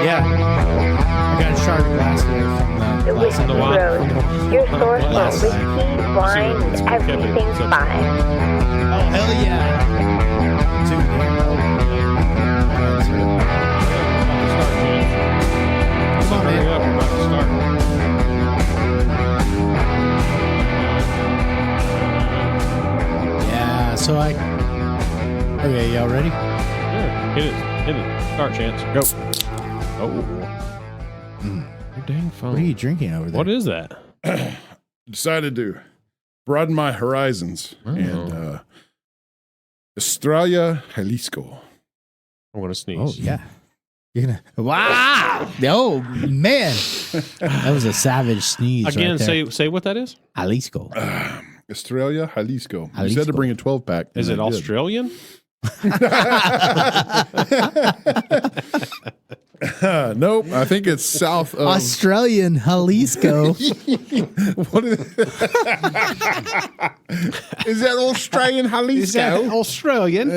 Yeah. I got a shard of glass there from the Whiskey the wine. Road, your source for Last whiskey, wine, Let's see, everything Kevin, fine. Oh, hell yeah. Come on, Hurry man. up, we're about to start. Yeah, so okay, y'all ready? Yeah, hit it. Start, Chance. Go. Oh. Your dang phone. What are you drinking over there? What is that? Decided to broaden my horizons and Estrella Jalisco. I'm going to sneeze. Oh, yeah. You're gonna. Wow! Oh, man. That was a savage sneeze. Again, right there. say what that is. Jalisco. Estrella Jalisco. You Jalisco. said to bring a 12-pack. Is it Australian? Nope. I think it's south of Australian Jalisco. What is that Australian Jalisco? Australian?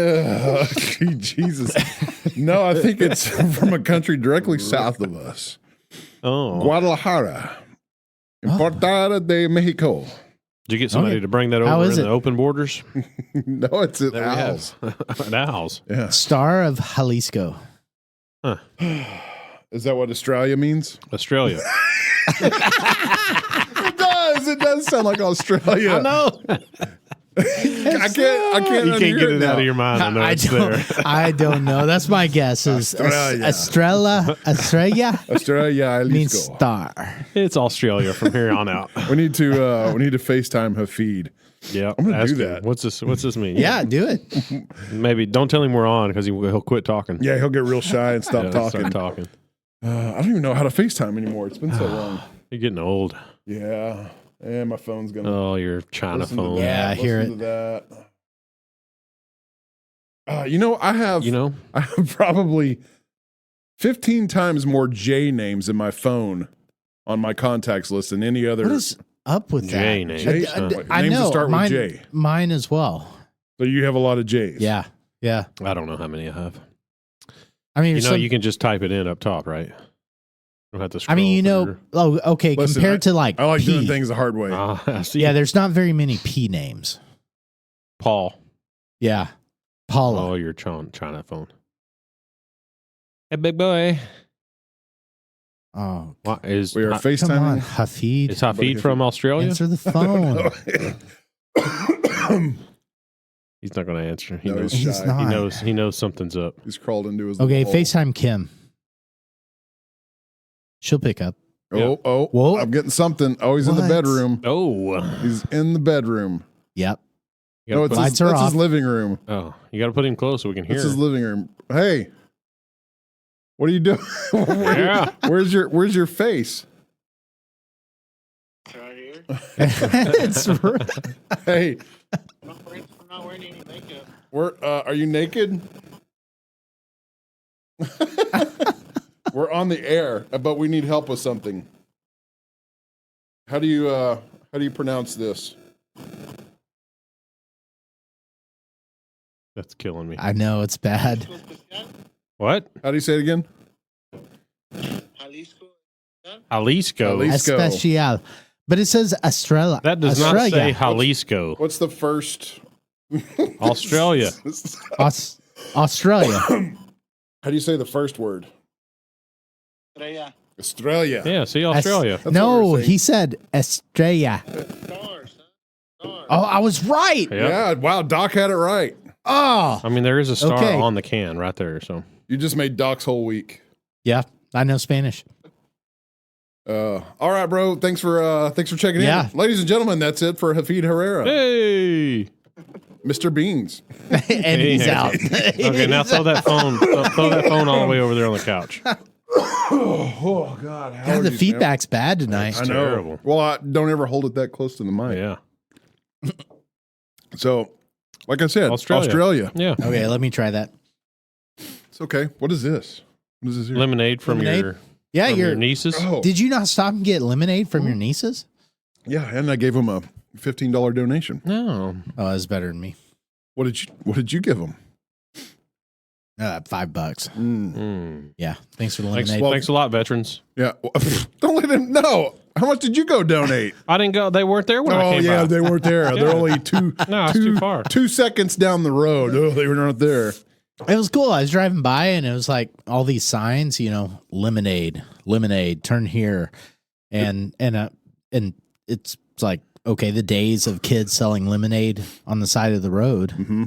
Jesus. No, I think it's from a country directly south of us. Oh. Guadalajara. Importada de Mexico. Did you get somebody Okay. to bring that How over is in it? the open borders? No, it's at There we Owls. have. At Owls. Yeah. Star of Jalisco. Is that what Australia means? Australia. It does. It does sound like Australia. I know. I can't. You can't unhear get it out now. of your mind. I know it's there. I don't know. That's my guess. Is Australia. Australia Australia means Jalisco. star. It's Australia from here on out. We need to FaceTime Hafid. Yeah, I'm gonna ask do him, that. What's this mean? Yeah, do it. Maybe don't tell him we're on because he'll quit talking. Yeah, he'll get real shy and stop Yeah, talking. Start talking. I don't even know how to FaceTime anymore. It's been so long. You're getting old. Yeah, and my phone's gonna. Oh, your China listen to phone. that, Yeah, I hear listen to that. I have. I have probably 15 times more J names in my phone on my contacts list than any other. What is up with J that? names. J- I names that know. start with mine, J. Mine as well. So you have a lot of J's. Yeah. Yeah. I don't know how many I have. I mean, You can just type it in up top, right? You don't have to scroll. I mean, through. oh, okay. Listen, compared to like I like P. doing things the hard way. I see. Yeah, there's not very many P names. Paul. Yeah. Paula. Oh, your China phone. Hey, big boy. Oh, What is We are come on, FaceTiming. Hafid. is Hafid from Australia? Answer the phone. He's not going to answer. He No, knows. he's He's shy. not. He knows something's up. He's crawled into his. Okay, little hole. FaceTime Kim. She'll pick up. Oh, Whoa. I'm getting something. Oh, he's in the What? bedroom. Oh, He's in the bedroom. Yep. you No, gotta it's put- Lights are that's his off. living room. oh, you got to put him close so we can hear. That's his him. living room. Hey, what are you doing? Yeah. Where's your face? Right here. It's Hey, I'm not wearing any makeup. are you naked? We're on the air, but we need help with something. How do you pronounce this? That's killing me. I know it's bad. What? How do you say it again? Jalisco. Jalisco. Jalisco. Especial. But it says Australia. That does Australia. not say Jalisco. What's the first? Australia. Australia. How do you say the first word? Estrella. Australia. Yeah, see Australia. That's what No, we're saying. he said Australia. Stars. Stars. Oh, I was right. Yep. Yeah. Wow. Doc had it right. Oh, I mean, there is a star Okay. on the can right there. So You just made Doc's whole week. yeah. I know Spanish. All right, bro. Thanks for checking Yeah. in, ladies and gentlemen. That's it for Hafid Herrera, hey. Mr. Beans. And he's out. Okay, now throw that phone. Throw that phone all the way over there on the couch. Oh God, God, the feedback's bad tonight. I know. terrible. Well, I don't ever hold it that close to the mic. Yeah. So, like I said, Australia. Australia. Yeah. Okay, let me try that. It's okay. What is this? What is this here? Lemonade from Lemonade? Yeah, your your nieces. Oh, Did you not stop and get lemonade from your nieces? yeah, and I gave him a $15 donation. No. Oh, that's better than me. What did you give him? $5. Yeah. Thanks for the Thanks, lemonade. thanks a lot, veterans. Yeah. Don't let him know. How much did you go donate? I didn't go. They weren't there when I Oh, came yeah, by. they weren't there. They're only No, it's too far. 2 seconds down the road. Oh, they were not there. It was cool. I was driving by and it was like all these signs, lemonade, turn here. And it's like, okay, the days of kids selling lemonade on the side of the road. Mm-hmm.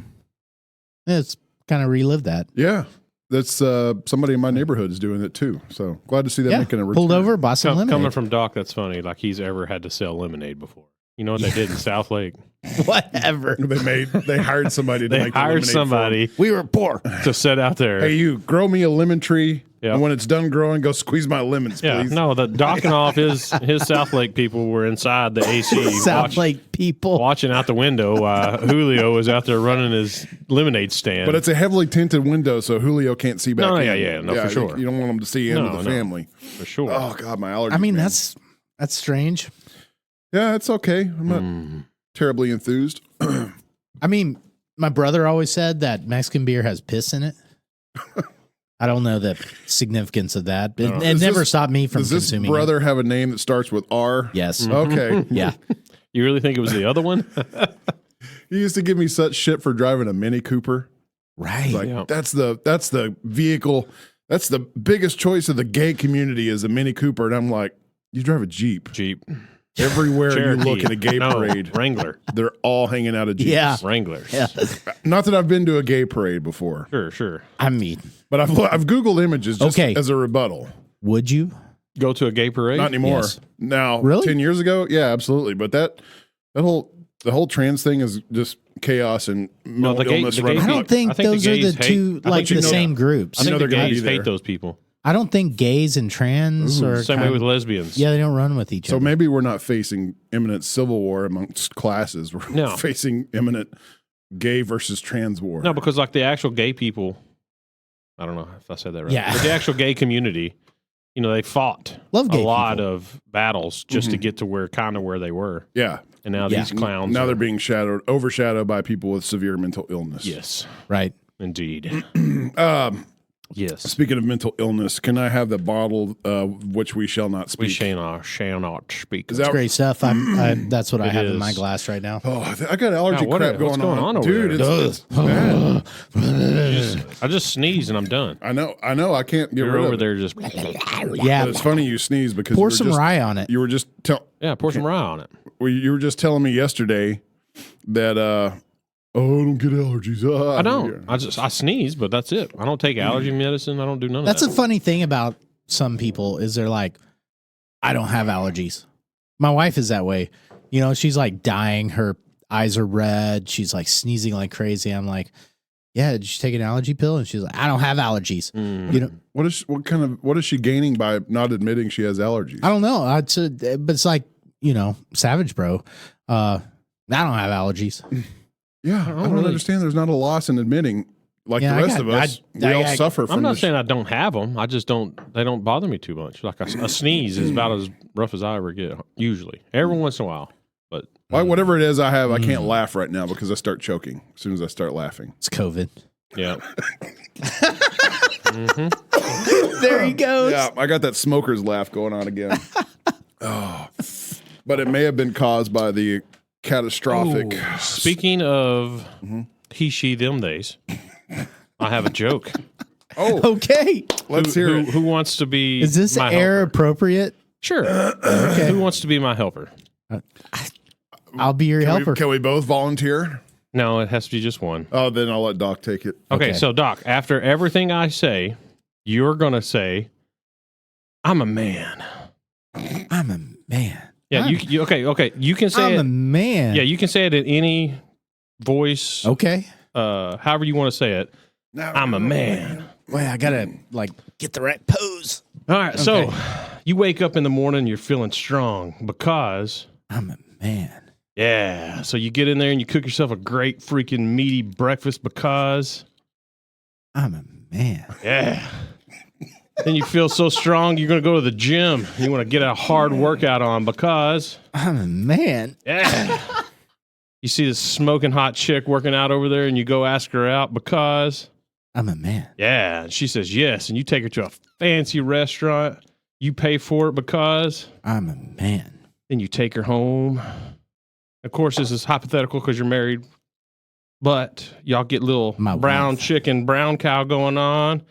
It's kind of relived that. Yeah. That's somebody in my neighborhood is doing it too. So glad to see that making a return. Pulled over, bought some lemonade. Coming from Doc, that's funny. Like he's ever had to sell lemonade before. You know what they did in South Lake? Whatever. They hired somebody to They make the hired lemonade somebody We were poor. to sit out there. Hey, you grow me a lemon tree, Yeah. and when it's done growing, go squeeze my lemons, Yeah, please. no, the docking off his South Lake people were inside the AC South Lake people. watching out the window while Julio was out there running his lemonade stand. But it's a heavily tinted window, so Julio can't see back No, in. yeah, for sure. You don't want him to see into No, the no. family. for sure. Oh, God, my allergies. I mean, man. that's strange. Yeah, it's okay. I'm not terribly enthused. I mean, my brother always said that Mexican beer has piss in it. I don't know the significance of that. It Does never this- stopped me from Does this consuming brother have a name that starts with R? it. Yes. Okay. Yeah. You really think it was the other one? He used to give me such shit for driving a Mini Cooper. Right. Like Yeah. that's the vehicle. That's the biggest choice of the gay community is a Mini Cooper, and I'm like, you drive a Jeep. Jeep. Everywhere you Cherokee. look in a gay No, parade, Wrangler. they're all hanging out of Jeeps. Yeah. Wranglers. Yeah. Not that I've been to a gay parade before, Sure. I mean, but I've Googled images just Okay. as a rebuttal. would you? Go to a gay parade? Not anymore. Yes. Now, Really? 10 years ago, yeah, absolutely. But the whole trans thing is just chaos and mental the gay- illness the running gay I people- don't think I think the those are the gays hate- two, I like think the you know- same groups. I think know the they're gonna gays be there. hate those people. I don't think gays and trans are Same way with lesbians. Yeah, they don't run with each So other. maybe we're not facing imminent civil war amongst classes. We're No. facing imminent gay versus trans war. No, because like the actual gay people, I don't know if I said that right. Yeah. But the actual gay community, they fought Love gay a lot people. of battles just to get to where they were. Yeah. And now Yeah. these clowns. Now are- they're being overshadowed by people with severe mental illness. Yes, Right. indeed. Yes. Speaking of mental illness, can I have the bottle which we shall not speak? We shall not speak. Is It's that great stuff. That's what I It have in my is. glass right now. Oh, I got allergy Wow, crap what's going on over dude. there? It's bad. I just sneeze and I'm done. I know. I can't get You're rid over of it. there just Yeah. But it's funny you sneeze because Pour you were some just, rye on it. You were just pour some rye on it. you were just telling me yesterday that I don't get allergies. I don't. I sneeze, but that's it. I don't take allergy medicine. I don't do none That's of a that. funny thing about some people is they're like, I don't have allergies. My wife is that way. She's like dying. Her eyes are red. She's like sneezing like crazy. I'm like, yeah, did you take an allergy pill? And she's like, I don't have allergies. What is she gaining by not admitting she has allergies? I don't know. But it's like, Savage Bro. I don't have allergies. Yeah, I don't really- understand. There's not a loss in admitting, like Yeah, the I rest got- of us. I- we all I- suffer from I'm not this. saying I don't have them. I just don't. They don't bother me too much. Like a sneeze is about as rough as I ever get. Usually, every once in a while. But Whatever it is I have, I can't laugh right now because I start choking as soon as I start laughing. It's COVID. yeah, There he goes. Yeah, I got that smoker's laugh going on again. But it may have been caused by the catastrophic. speaking of he, she, them days, I have a joke. Oh, Okay. let's hear it. Who wants to be? Is this my air helper? appropriate? Sure. Who wants to be my helper? I'll be your helper. Can we both volunteer? No, it has to be just one. Oh, then I'll let Doc take it. Okay, Okay. so Doc, after everything I say, you're gonna say, "I'm a man." I'm a man. Yeah, I'm, you okay. You can say I'm it. a man. Yeah, you can say it in any voice, Okay. however you want to say it. I'm a man. Wait, I gotta get the right pose. All right, so Okay. you wake up in the morning, you're feeling strong because, I'm a man. yeah. So you get in there and you cook yourself a great freaking meaty breakfast because, I'm a man. yeah. Then you feel so strong, you're gonna go to the gym. You want to get a hard workout on because, I'm a man. yeah. You see this smoking hot chick working out over there, and you go ask her out because, I'm a man. Yeah. And she says, yes. And you take her to a fancy restaurant. You pay for it because. I'm a man. Then you take her home. Of course, this is hypothetical because you're married. But y'all get little My brown wife. chicken, brown cow going on.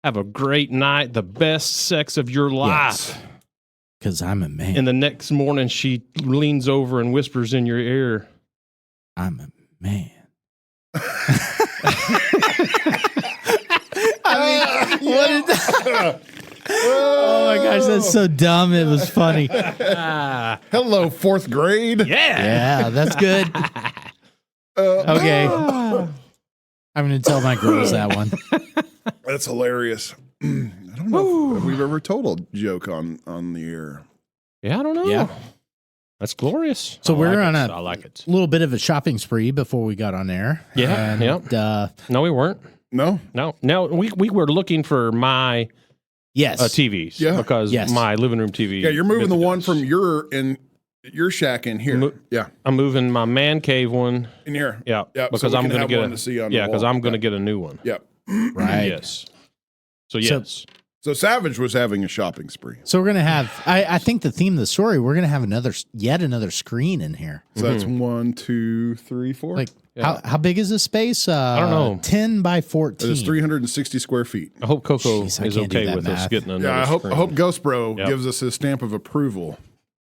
Have a great night. The best sex of your life. Yes. Because I'm a man. And the next morning, she leans over and whispers in your ear, I'm a man. What is that? Oh my gosh, that's so dumb. It was funny. Hello, fourth grade. Yeah, that's good. Okay. I'm going to tell my girls that one. That's hilarious. I don't know if we've ever told a joke on the air. Yeah, I don't know. Yeah. That's glorious. So I we're like on it. a I like it. little bit of a shopping spree before we got on air. Yeah, And, yep. No, we weren't. No? No, we were looking for my yes. TVs. Yeah. Because Yes. my living room TV. Yeah, you're moving the one visitors. from your shack in here. Yeah, I'm moving my man cave one. in here. Yeah. Yeah, Because so we I'm can going have to get one to see on the Yeah, because wall. I'm going to Yeah. get a new one. Yeah. Right. Yes. So yes. So Savage was having a shopping spree. So we're going to have, I think the theme of the story, we're going to have yet another screen in here. So that's 1, 2, 3, 4. Like, Yeah. how big is this space? I don't know. 10 by 14. It's 360 square feet. I hope Coco Jeez, I is can't do okay that with us math. getting another Yeah, I screen. hope Ghost Bro Yep. gives us his stamp of approval.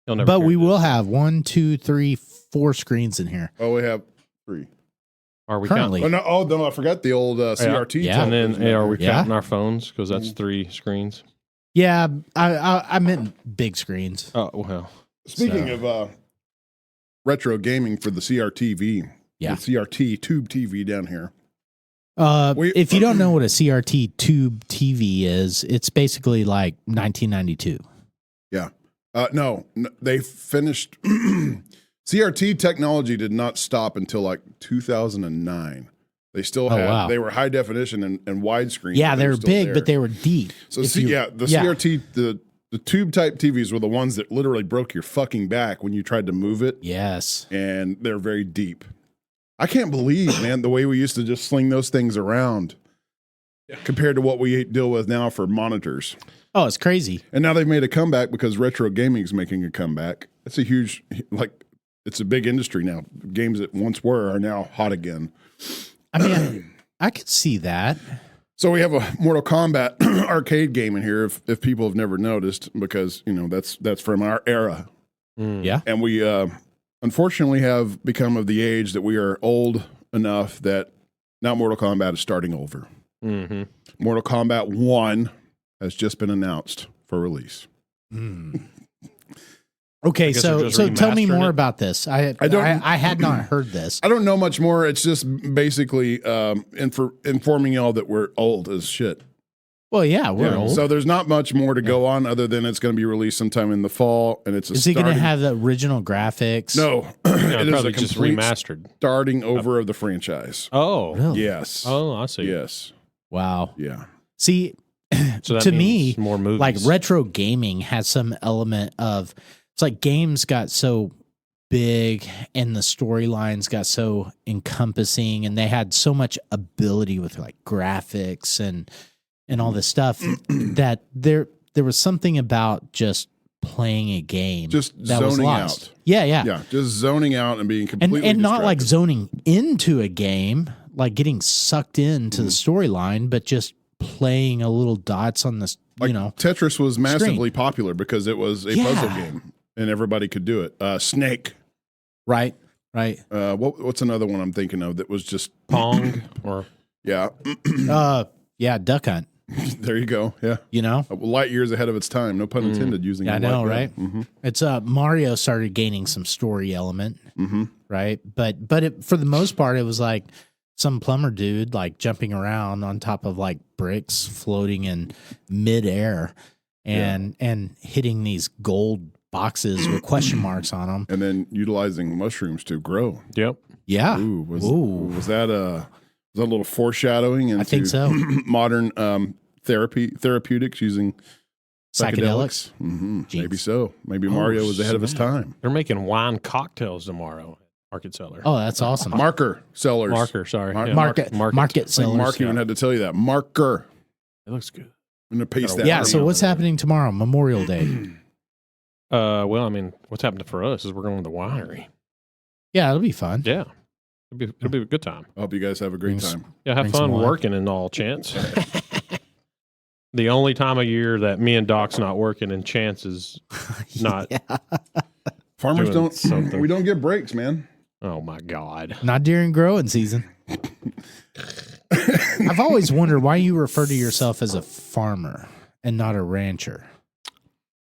He'll never But hear we this. will have 1, 2, 3, 4 screens in here. Oh, we have 3. Are we currently. counting? I forgot the old CRT. Yeah. And then television. are we Yeah. counting our phones? Because that's 3 screens. Yeah, I meant big screens. Oh, well. Speaking So- of retro gaming for the CRTV, Yeah. the CRT tube TV down here. If you don't know what a CRT tube TV is, it's basically like 1992. Yeah. No, they finished. CRT technology did not stop until like 2009. They still had, wow. they were high definition and widescreen. Yeah, but they were still big, there. but they were deep. So If you- the CRT, the tube type TVs were the ones that literally broke your fucking back when you tried to move it, Yes. and they're very deep. I can't believe, man, the way we used to just sling those things around compared to what we deal with now for monitors. Oh, it's crazy. And now they've made a comeback because retro gaming is making a comeback. It's a huge, it's a big industry now. Games that once were are now hot again. I mean, I could see that. So we have a Mortal Kombat arcade game in here, if people have never noticed, because that's from our era, Yeah. and we unfortunately have become of the age that we are old enough that now Mortal Kombat is starting over. Mm-hmm. Mortal Kombat 1 has just been announced for release. Okay, guess so they're just tell me remastering more it. about this. I had not heard this. I don't know much more. It's just basically informing y'all that we're old as shit. Well, yeah, we're Yeah. old. So there's not much more to go on other than it's going to be released sometime in the fall, and it's Is he going to have the original graphics? No, Yeah, it is probably a just complete remastered. starting over of the franchise. Oh. Really? Yes. Oh, I see. Yes. Wow. Yeah. See, So that to means me, more movies. like retro gaming has some element of, it's like games got so big and the storylines got so encompassing and they had so much ability with like graphics and all this stuff that there was something about just playing a game Just that was zoning lost. out. Yeah, yeah. Yeah. Just zoning out and being And completely not like distracted. zoning into a game, like getting sucked into the storyline, but just playing a little dots on this, Like Tetris was massively popular because it was a puzzle game and everybody could do it. Snake. right. Right. What's another one I'm thinking of that was just Pong or yeah. Yeah, Duck Hunt, There you go. Yeah. Light years ahead of its time. No pun intended. Using Yeah, I a know, light right? gun. It's Mario started gaining some story element, right? But for the most part, it was like some plumber dude like jumping around on top of like bricks floating in midair and hitting these gold boxes with question marks on them. And then utilizing mushrooms to grow. Yep. Yeah. Ooh, was that a little foreshadowing into I think so. modern therapeutics using Psychedelics. Mm-hmm. Jinx. Maybe so. Maybe Mario was ahead of his time. They're making wine cocktails tomorrow. Market seller. Oh, that's awesome. Marker sellers. Marker, sorry. Mar- Yeah. Market I think sellers. Mark even had to tell you that. Marker. It looks good. I'm going to paste that. Yeah. on So you. what's happening tomorrow? Memorial Day. Well, I mean, what's happening for us is we're going to the winery. Yeah, it'll be fun. Yeah. It'll be a good time. I hope you guys have a great Yes. time. Yeah, have Bring some fun wine. working and all, Chance. The only time of year that me and Doc's not working and Chance is not. Yeah. Farmers Doing don't. something. We don't get breaks, man. Oh my God. Not during growing season. I've always wondered why you refer to yourself as a farmer and not a rancher.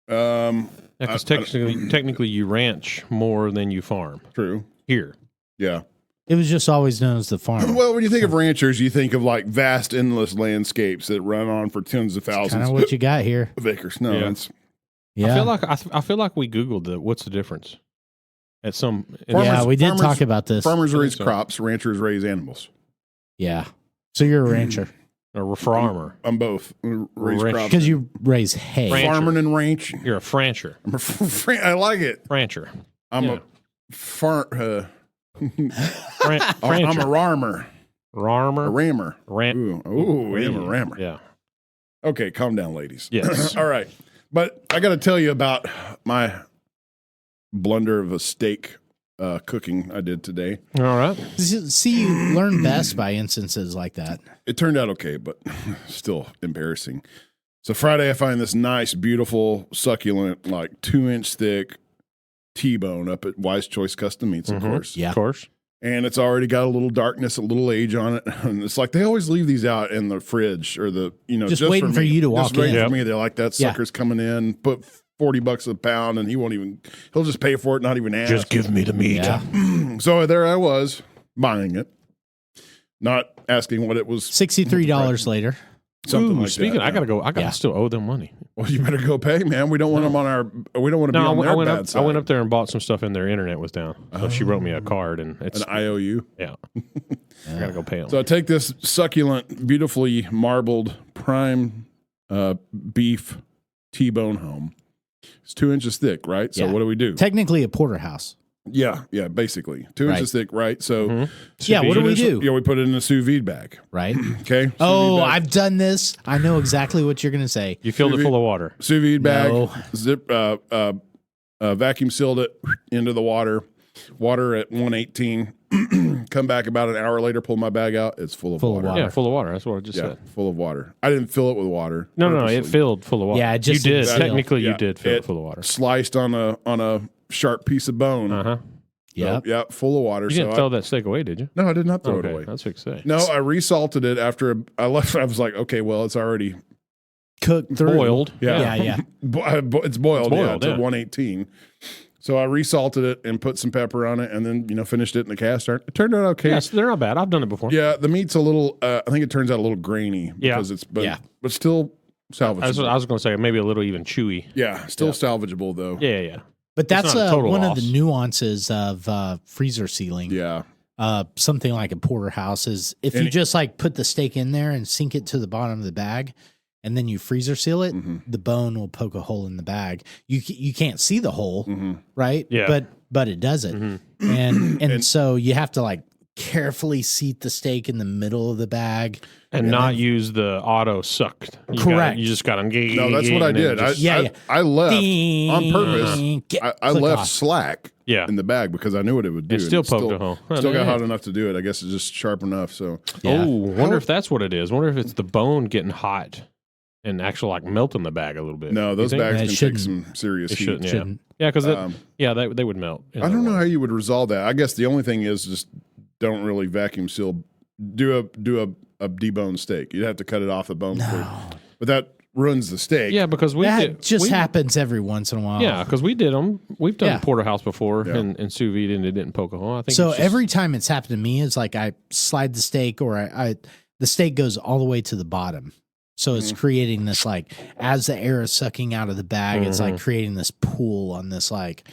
Yeah, because technically you ranch more than you farm True. here. Yeah. It was just always known as the farmer. Well, when you think of ranchers, you think of like vast, endless landscapes that run on for tens of Kind thousands of what you got here. of acres. No, Yeah. it's Yeah. I feel like we Googled what's the difference at some. Yeah, we did farmers- talk about this. farmers think raise so. crops, ranchers raise animals. Yeah. So you're a rancher Or a farmer. I'm both. Raise Ranch- crops. because you raise hay. Rancher. Farming and ranch. You're a francher. I'm I like it. Rancher. I'm Yeah. a far. Fran- I'm a francher. rammer. A Rammer. rammer. Ran- Ooh, I'm a rammer. Yeah. Okay, calm down, ladies. Yes. All right. But I got to tell you about my blunder of a steak cooking I did today. All right. See, you learn best by instances like that. It turned out okay, but still embarrassing. So Friday, I find this nice, beautiful, succulent, like 2-inch thick T-bone up at Wise Choice Custom Meats, of Mhm. course. Yeah. Of course. And it's already got a little darkness, a little age on it. And it's like they always leave these out in the fridge or the, Just waiting for me. you to walk Just waiting in. for me. They're like, that Yeah. sucker's coming in, put $40 a pound, and he'll just pay for it, not even ask. Just give me the meat. Yeah. So there I was buying it, not asking what it was. $63 later. Something Ooh, like speaking, that. I gotta go. I gotta Yeah. still owe them money. Well, you better go pay, man. We don't want them on our. We don't want to be No, on I their went bad up. side. I went up there and bought some stuff, and their internet was down. So she wrote me a card, and it's An IOU. yeah. I gotta go pay them. So I take this succulent, beautifully marbled prime beef T-bone home. It's 2 inches thick, right? So Yeah. what do we do? Technically a porterhouse. Yeah, basically 2 Right. inches thick, right? So Mhm. Yeah, what do we do? Yeah, we put it in a sous vide bag. Right? Okay. Sous Oh, vide bag. I've done this. I know exactly what you're going to say. You filled it full of water. Sous vide bag. No. Zip. Vacuum sealed it into the water. Water at 118. Come back about an hour later. Pull my bag out. It's full of Full of water. water. Yeah, full of water. That's what I just Yeah, said. full of water. I didn't fill it with water. No, it purposely. filled full of water. Yeah, it just you did. didn't seal. Technically, Yeah, you did fill it it full of water. Sliced on a sharp piece of bone. Uh huh. Yep. Yeah, full of water. You didn't throw that steak away, did you? No, I did not throw Okay, it away. that's what you say. No, I resalted it after I left. I was like, okay, well, it's already Cooked through. Boiled. Yeah, yeah. it's boiled. It's yeah, boiled, to yeah. 118. So I resalted it and put some pepper on it, and then finished it in the cast iron. It turned out okay. Yes, they're not bad. I've done it before. Yeah, the meat's a little. I think it turns out a little grainy Yeah. because it's but Yeah. but still salvageable. That's what I was going to say. Maybe a little even chewy. Yeah, still Yeah. salvageable though. Yeah. But that's not a total one loss. of the nuances of freezer sealing. Yeah. Something like a porterhouse is if And you just like put the steak in there and sink it to the bottom of the bag, and then you freezer seal it, Mhm. the bone will poke a hole in the bag. You can't see the hole, Mhm. right? Yeah. But it does it, Mhm. and And- so you have to like carefully seat the steak in the middle of the bag. And not use the auto sucked. Correct. You just got to. No, that's what I did. Yeah. I left on purpose. Get- I click left off. slack Yeah. in the bag because I knew what it would do. It still and poked a hole. Still got Yeah. hot enough to do it. I guess it's just sharp enough. So Yeah. Oh, wonder if that's what it is. Wonder if it's the bone getting hot and actually like melting the bag a little bit. no, You those think? bags It can take shouldn't. some serious It heat. shouldn't. Yeah. Shouldn't. Yeah, because Um, they would melt. in I the don't know water. how you would resolve that. I guess the only thing is just don't really vacuum seal. Do a deboned steak. You'd have to cut it off the bone, but that ruins the steak. Yeah, because we That did, just we, happens every once in a while. Yeah, because we did them. We've done Yeah. porterhouse before Yeah. and sous vide, and it didn't poke a hole. I think So it's just- every time it's happened to me, it's like I slide the steak or the steak goes all the way to the bottom. So it's creating this like as the air is sucking out of the bag, it's like creating this pool on this like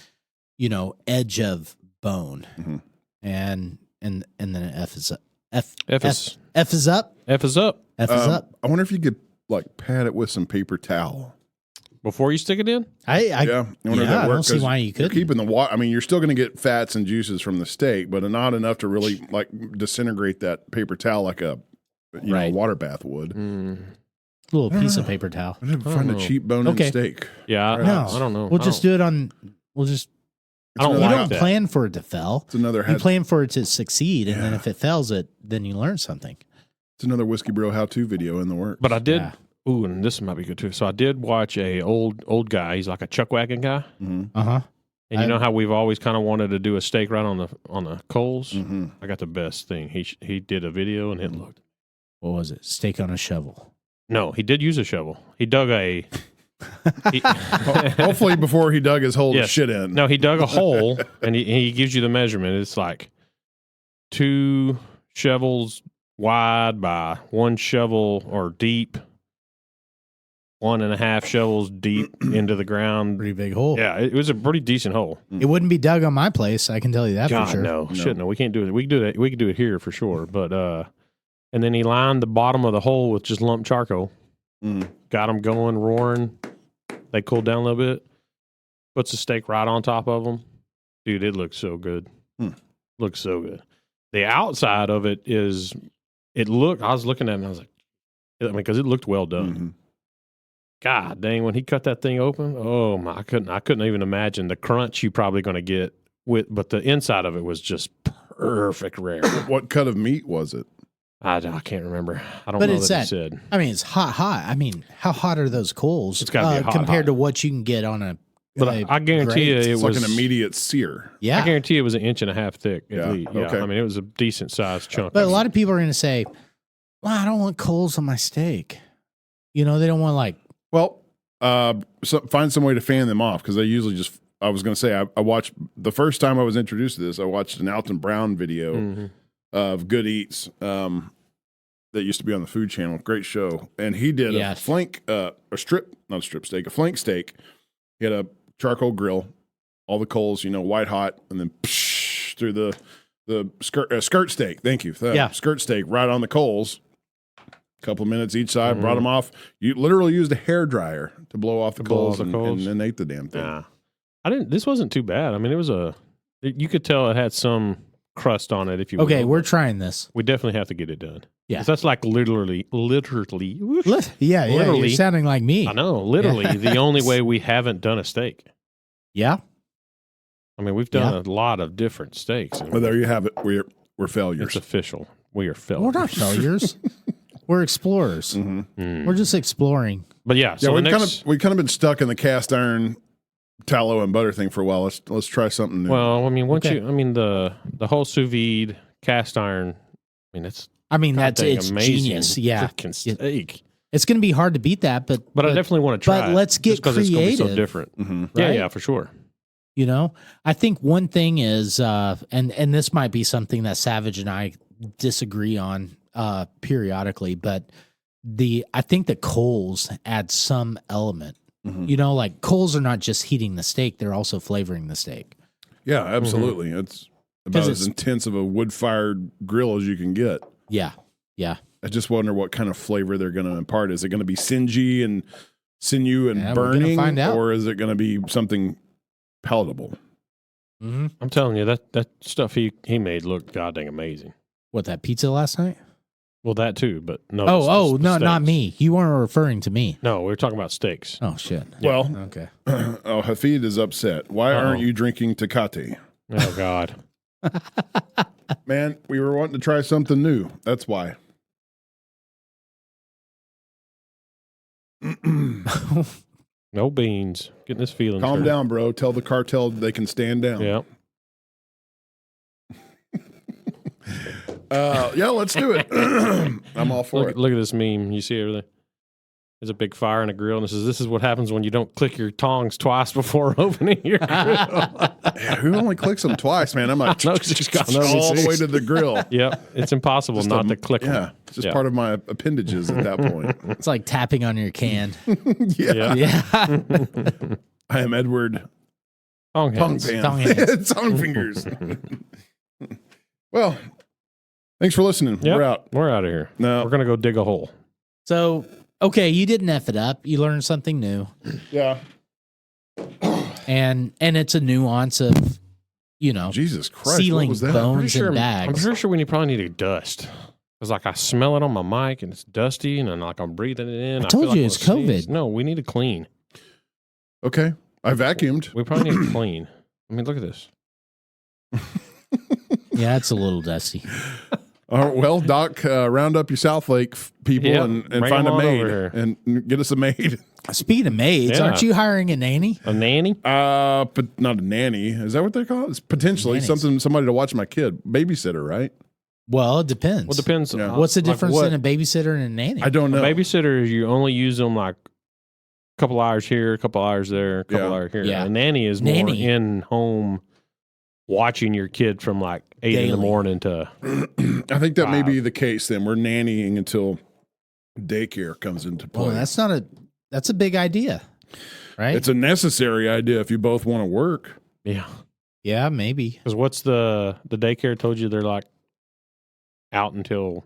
edge of bone, Mhm. and then F is up. F is F is up. F is up. F is up. I wonder if you could like pat it with some paper towel. before you stick it in. I Yeah, I wonder if that I don't works, see 'cause why you you're couldn't. keeping the water. I mean, you're still going to get fats and juices from the steak, but not enough to really like disintegrate that paper towel like a Right. water bath would. little don't piece know. of paper towel. I never find a know. cheap bone-in Okay. steak. Yeah, No, I don't know. We'll just do it on. We'll just. I don't You another like don't that. plan for it to fail. It's another You plan for it to succeed, and then Yeah. if it fails, then you learn something. It's another Whiskey Bro how-to video in the works. But I did. Yeah. Ooh, and this might be good too. So I did watch a old guy. He's like a chuck wagon guy. Mhm. Uh huh. And you know how we've always kind of wanted to do a steak right on the coals. Mhm. I got the best thing. He did a video and it looked. What was it? Steak on a shovel. No, he did use a shovel. He dug a. he- Hopefully, before he dug his hole to Yes. shit in. No, he dug a hole and he gives you the measurement. It's like 2 shovels wide by 1 shovel or deep, 1.5 shovels deep into the ground. Pretty big hole. Yeah, it was a pretty decent hole. It wouldn't be dug on my place. I can tell you that God, for sure. no, shit, no, we can't do it. We can do it. We can do it here for sure. But and then he lined the bottom of the hole with just lumped charcoal. Mhm. Got them going, roaring. They cooled down a little bit. Puts the steak right on top of them. Dude, it looks so good. Looks so good. The outside of it is. I was looking at it and I was like, I mean, because it looked well done. Mhm. God dang, when he cut that thing open, oh my, I couldn't even imagine the crunch you probably going to get but the inside of it was just perfect rare. What cut of meat was it? I can't remember. I don't But know it's that that- it said. I mean, it's hot. I mean, how hot are those coals? It's gotta be hot, compared hot. to what you can get on a. But a I guarantee you grate. it It's was like an immediate sear. Yeah, I guarantee it was 1.5 inches thick at Yeah, least. Yeah, okay. I mean, it was a decent sized chunk. but a lot of people are going to say, "Well, I don't want coals on my steak." You know, they don't want like. Well, find some way to fan them off because they usually just. I was going to say I watched the first time I was introduced to this. I watched an Alton Brown video Mhm. of Good Eats that used to be on the Food Channel. Great show, and he did Yes. a flank, a flank steak. He had a charcoal grill, all the coals, white hot, and then through the skirt steak. Thank you. Yeah. Skirt steak right on the coals. Couple minutes each side, Mhm. brought them off. You literally used a hair dryer to blow off the To blow coals, off the and, coals. and then ate the damn thing. Nah. This wasn't too bad. I mean, it was you could tell it had some crust on it if you Okay, will, we're but trying this. we definitely have to get it done. Yeah. 'Cause that's like literally. Yeah, Literally. you're sounding like me. I know, literally the only way we haven't done a steak. Yeah, I mean, we've done a lot of different steaks. And Well, there you have it. We're failures. it's official. We are we're failures. not failures. We're explorers. Mhm. Mm. We're just exploring. But yeah, so Yeah, the we've next. kind of been stuck in the cast iron tallow and butter thing for a while. Let's try something new. Well, I mean, Okay. the whole sous vide cast iron. I mean, it's I mean, God dang it's amazing genius. Yeah, freaking steak. it's going to be hard to beat that, but But I definitely want to try. but it, let's get just 'cause it's gonna be so creative. different. Mhm. Yeah, Right? yeah, for sure. You know, I think one thing is, and this might be something that Savage and I disagree on periodically, but I think the coals add some element. Mhm. You know, like coals are not just heating the steak; they're also flavoring the steak. Yeah, absolutely. It's about 'Cause as it's- intense of a wood-fired grill as you can get. Yeah, yeah. I just wonder what kind of flavor they're going to impart. Is it going to be singy and sinew and Yeah, we're gonna burning, find out. or is it going to be something palatable? Mm-hmm. I'm telling you that stuff he made looked goddamn amazing. What, that pizza last night? Well, that too, but no. Oh, the no, not steaks. me. You weren't referring to me. No, we were talking about steaks. Oh shit. Well, Okay. oh, Hafid is upset. Why Uh-oh. aren't you drinking Tecate? Oh God. Man, we were wanting to try something new. That's why. No beans. Getting this feeling. Calm hurt. down, bro. Tell the cartel they can stand down. Yeah. Yeah, let's do it. I'm all for it. Look at this meme. You see everything. There's a big fire in a grill, and it says, "This is what happens when you don't click your tongs twice before opening your grill." Yeah, who only clicks them twice, man? I'm like, I know, 'cause it's got all the no way to the grill. Yep, it's impossible Just not a- to click them. Yeah, it's just Yeah. part of my appendages at that point. It's like tapping on your can. Yeah. Yeah. I am Edward Tongue Tongue hands. Pan. Tongue hands. Tongue fingers. Well, thanks for listening. Yep. We're out. We're out of here. No. We're gonna go dig a hole. So, okay, you didn't F it up. You learned something new. Yeah. And it's a nuance of, Jesus Christ. What sealing was that? bones I'm and bags. pretty sure we probably need a dust. Because like I smell it on my mic and it's dusty and then like I'm breathing it in. I told feel like you I'm it's gonna sneeze. COVID. No, we need to clean. Okay. I vacuumed. We probably need to clean. I mean, look at this. Yeah, it's a little dusty. All right, well, Doc, round up your South Lake people Yep, and bring find them a on maid over here. and get us a maid. Speaking of maids, Yeah. aren't you hiring a nanny? A nanny? But not a nanny. Is that what they call it? It's potentially Nannies. somebody to watch my kid. Babysitter, right? Well, it depends. Well, depends. Yeah. What's the like difference what? in a babysitter and a nanny? I don't know. Babysitter, you only use them like a couple hours here, a couple hours there, a couple Yeah. hours here. Yeah. A nanny is Nanny. more in home watching your kid from like 8 in the Daily. morning to I think that may Wow. be the case then. We're nannying until daycare comes into play. Well, that's a big idea, right? It's a necessary idea if you both want to work. yeah. Yeah, maybe. Because what's the daycare told you they're like out until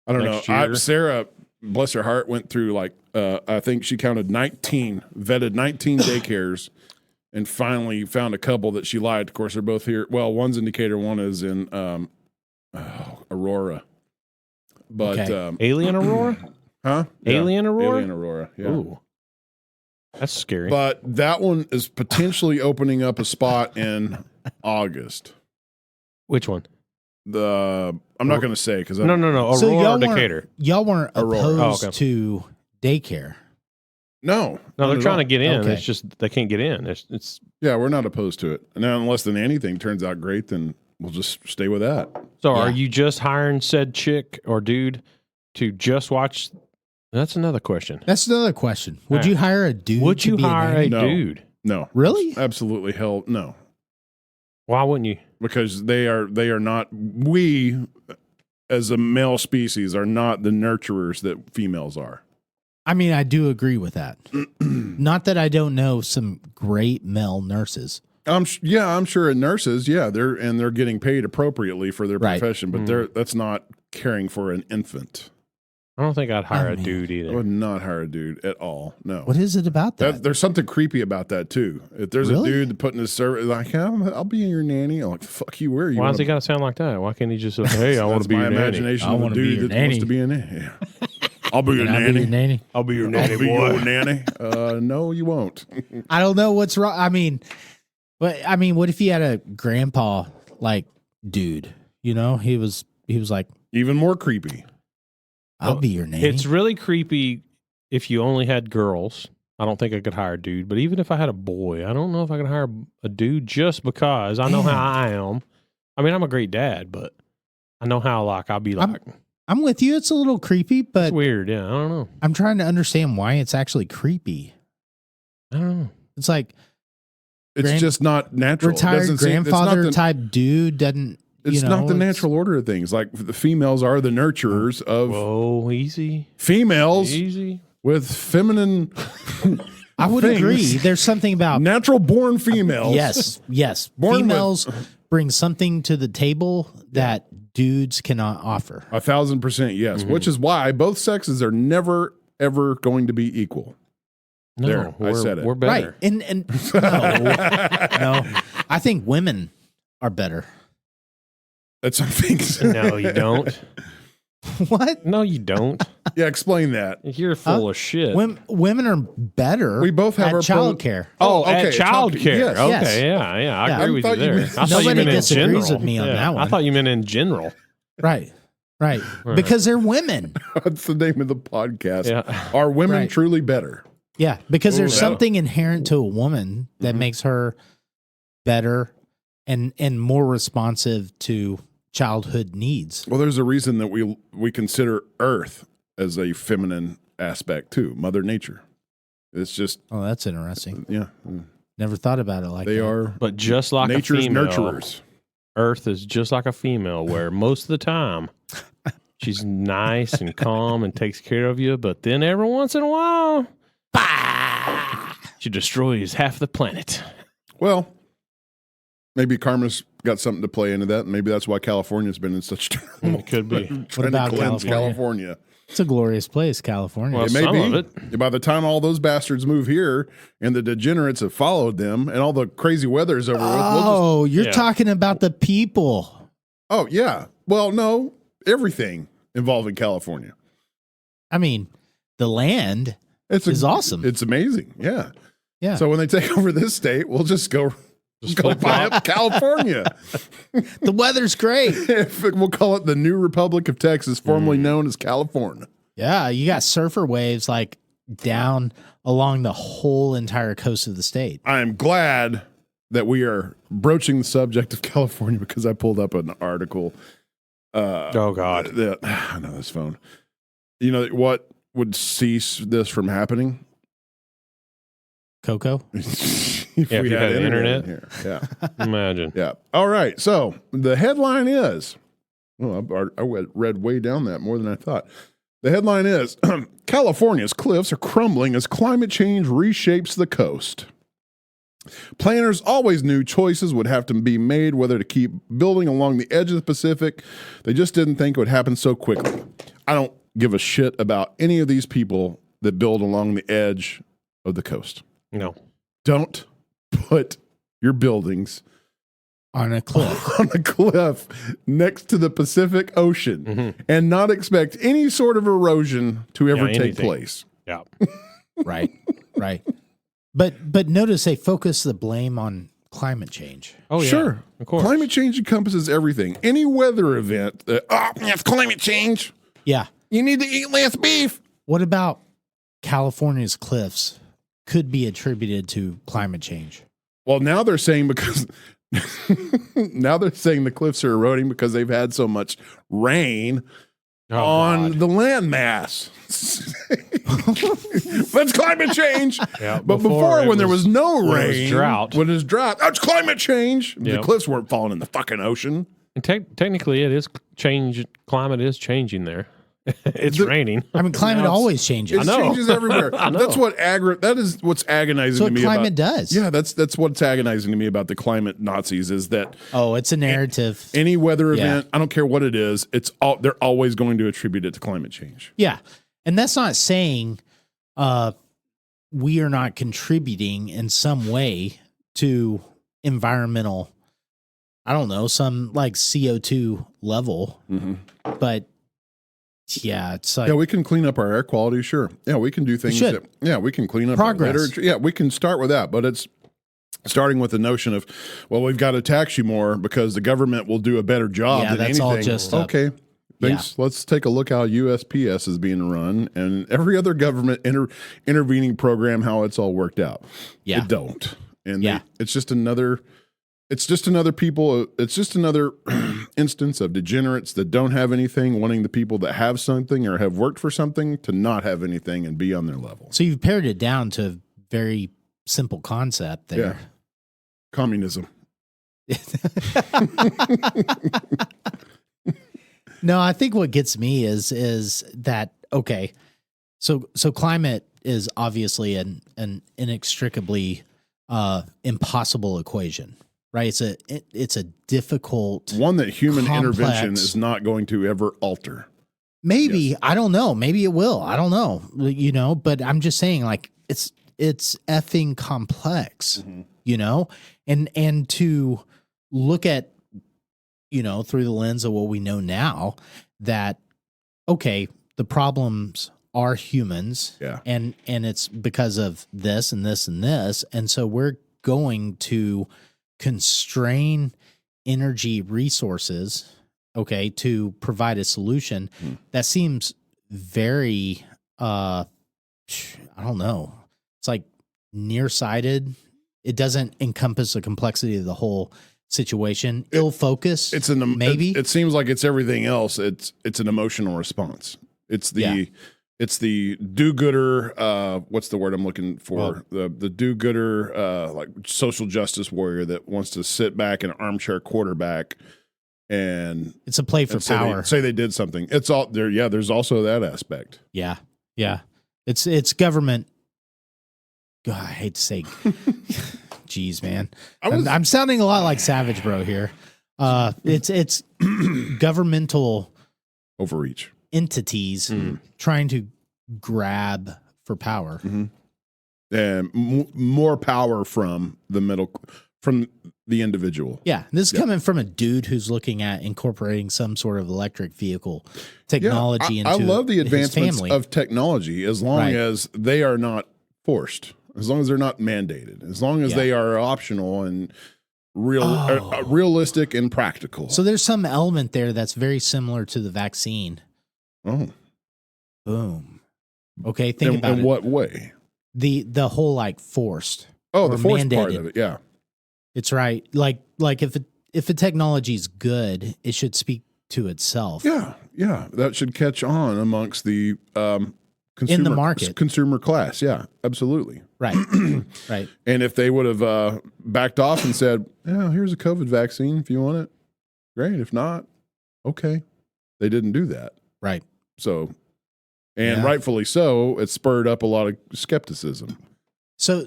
I don't Next know. year. Sarah, bless her heart, went through like I think she counted vetted 19 daycares, and finally found a couple that she liked. Of course, they're both here. Well, one's in Decatur, one is in Aurora. But Okay. Alien Aurora? huh? Alien Aurora? Alien Aurora. Yeah. Ooh. That's scary. But that one is potentially opening up a spot in August. Which one? I'm not going to say because No. Aurora So y'all Decatur. Y'all weren't Aurora. opposed Oh, okay. to daycare. No, No, not they're at trying all. to get in. Okay. It's just they can't get in. It's Yeah, we're not opposed to it. Now, unless the nanny thing turns out great, then we'll just stay with that. so. Yeah. Are you just hiring said chick or dude to just watch? That's another question. That's another question. Would Yeah. you hire a dude? Would to you be hire nanny? a No. dude? No, Really? absolutely hell no, Why wouldn't you? because they are not. We, as a male species, are not the nurturers that females are. I mean, I do agree with that. Not that I don't know some great male nurses. I'm sure nurses, they're getting paid appropriately for their Right. profession, but that's not caring for an infant. I don't think I'd hire Oh, a man. dude I either. would not hire a dude at all. No. What is it about that? There's something creepy about that too. If there's Really? a dude putting his service like, I'll be your nanny. I'm like, fuck you. Where are you? Why does wanna he got to sound like that? Why can't he just say, "Hey, I want That's to be my your nanny. imagination I of a wanna be dude your that nanny. wants to be a nanny. Yeah. I'll be your Can I be nanny. your nanny? I'll be your I'll nanny be boy." your nanny. No, you won't. I don't know what's wrong. I mean, what if you had a grandpa like dude? You know, he was like, Even more creepy. I'll be your nanny. It's really creepy if you only had girls. I don't think I could hire a dude. But even if I had a boy, I don't know if I could hire a dude just because I know Damn. how I am. I mean, I'm a great dad, but I know how I'll be like. I'm with you. It's a little creepy, but It's weird. Yeah, I don't know. I'm trying to understand why it's actually creepy. I don't know. It's like It's just not natural. It retired doesn't seem- it's grandfather not the- type dude doesn't. It's you know, not the it's- natural order of things. Like the females are the nurturers of Whoa, easy, females easy. with feminine. I would things. agree. There's something about Natural born females. yes. Born with- Females bring something to the table that dudes cannot offer. 1,000% yes. Mm-hmm. Which is why both sexes are never ever going to be equal. No, There, I said it. We're better. Right. And no. I think women are better. That's something. No, you don't. What? No, you don't. Yeah, explain that. You're full of shit. Women are better. We both have at our childcare. Oh, okay, at child care. yes. Okay, Yes. yeah. I Yeah. agree with I you thought you there. meant- I thought you Nobody meant in disagrees general. with me on that I one. thought you meant in general. Right. Right. Because they're women. That's the name of the podcast. Yeah. Are women Right. truly better? Yeah. Because there's Ooh. something inherent to a woman that makes her better and more responsive to childhood needs. Well, there's a reason that we consider Earth as a feminine aspect too. Mother Nature. It's just Oh, that's interesting. yeah. Never thought about it like They that. are But just like nature's a female, nurturers. Earth is just like a female, where most of the time she's nice and calm and takes care of you, but then every once in a while, she destroys half the planet. Well, maybe karma's got something to play into that. Maybe that's why California's been in such turmoil. It could be. Trying about to cleanse California? California. It's a glorious place, California. Well, It may some be. of it. By the time all those bastards move here and the degenerates have followed them and all the crazy weather is over with, Oh, you're Yeah. talking about the people. oh, yeah. Well, no, everything involving California. I mean, the land is awesome. It's amazing. Yeah. Yeah. So when they take over this state, we'll just go buy up California. The weather's great. We'll call it the new Republic of Texas, formerly known as California. Yeah, you got surfer waves like down along the whole entire coast of the state. I am glad that we are broaching the subject of California because I pulled up an article. Oh God. I know this phone. You know what would cease this from happening? Coco? if if you had internet. in here. Yeah. Imagine. Yeah. All right. So the headline is, I read way down that more than I thought. The headline is California's cliffs are crumbling as climate change reshapes the coast. Planners always knew choices would have to be made whether to keep building along the edge of the Pacific. They just didn't think it would happen so quickly. I don't give a shit about any of these people that build along the edge of the coast. No. Don't put your buildings On a cliff. on a cliff next to the Pacific Ocean and not expect any sort of erosion to ever take anything. place. Yeah. Right. Right. But notice they focus the blame on climate change. Oh, yeah. Sure. Of course. Climate change encompasses everything. Any weather event, it's climate change. Yeah. You need to eat less beef. What about California's cliffs could be attributed to climate change? Well, now they're saying because now they're saying the cliffs are eroding because they've had so much rain Oh, on God. the landmass. That's climate change. Yeah, But before it when there was no when it was rain, drought. when it's drought, that's climate change. The Yep. cliffs weren't falling in the fucking ocean. And technically, it is change. Climate is changing there. It's raining. I mean, climate Now it's- always changes. It know. changes everywhere. I know. That's what that is what's agonizing That's what to me climate about. does. Yeah, that's what's agonizing to me about the climate Nazis is that Oh, it's a narrative. any weather Yeah. event, I don't care what it is, they're always going to attribute it to climate change. Yeah. And that's not saying we are not contributing in some way to environmental, I don't know, some like CO2 level. But yeah, it's like Yeah, we can clean up our air quality, sure. Yeah, we can do things should. we can clean up Progress. our literature. Yeah, we can start with that, but it's starting with the notion of, well, we've got to tax you more because the government will do a better job Yeah, than that's all anything. just okay. Thanks. Let's take a look how USPS is being run and every other government intervening program, how it's all worked out. Yeah. It don't. And Yeah. it's just another instance of degenerates that don't have anything, wanting the people that have something or have worked for something to not have anything and be on their level. So you've pared it down to a very simple concept there. Yeah. Communism. No, I think what gets me is that okay. So climate is obviously an inextricably impossible equation, right? It's a difficult One that human complex- intervention is not going to ever alter. Maybe Yes. I don't know. Maybe it will. I don't know. You know, but I'm just saying, like it's effing complex. You know, and to look at, you know, through the lens of what we know now, that okay, the problems are humans, Yeah. and it's because of this and this and this, and so we're going to constrain energy resources, okay, to provide a solution. That seems very I don't know, it's like nearsighted. It doesn't encompass the complexity of the whole situation. Ill-focused, It's an maybe. It seems like it's everything else. It's an emotional response. It's the do-gooder. What's the word I'm looking for? The do-gooder, like social justice warrior that wants to sit back in an armchair quarterback and It's a play for say power. say they did something. It's all there. Yeah, there's also that aspect. Yeah. It's government. God, I hate to say, geez, man. I'm sounding a lot like Savage Bro here. It's governmental Overreach. entities trying to grab for power. And more power from the individual. Yeah, this is coming from a dude who's looking at incorporating some sort of electric vehicle technology into I love the his advancements family. of technology as long as they are not forced, as long as they're not mandated, as long as they are optional and realistic and practical. So there's some element there that's very similar to the vaccine. Oh, Boom. Okay, think about in it. what way? The whole like forced. Oh, or the forced part mandated. of it. Yeah. It's right. Like if a technology is good, it should speak to itself. Yeah. Yeah. That should catch on amongst the In the market. consumer class. Yeah, absolutely. Right. Right. And if they would have backed off and said, "Yeah, here's a COVID vaccine if you want it," great. If not, okay. They didn't do that. Right. So, and rightfully so, it spurred up a lot of skepticism. So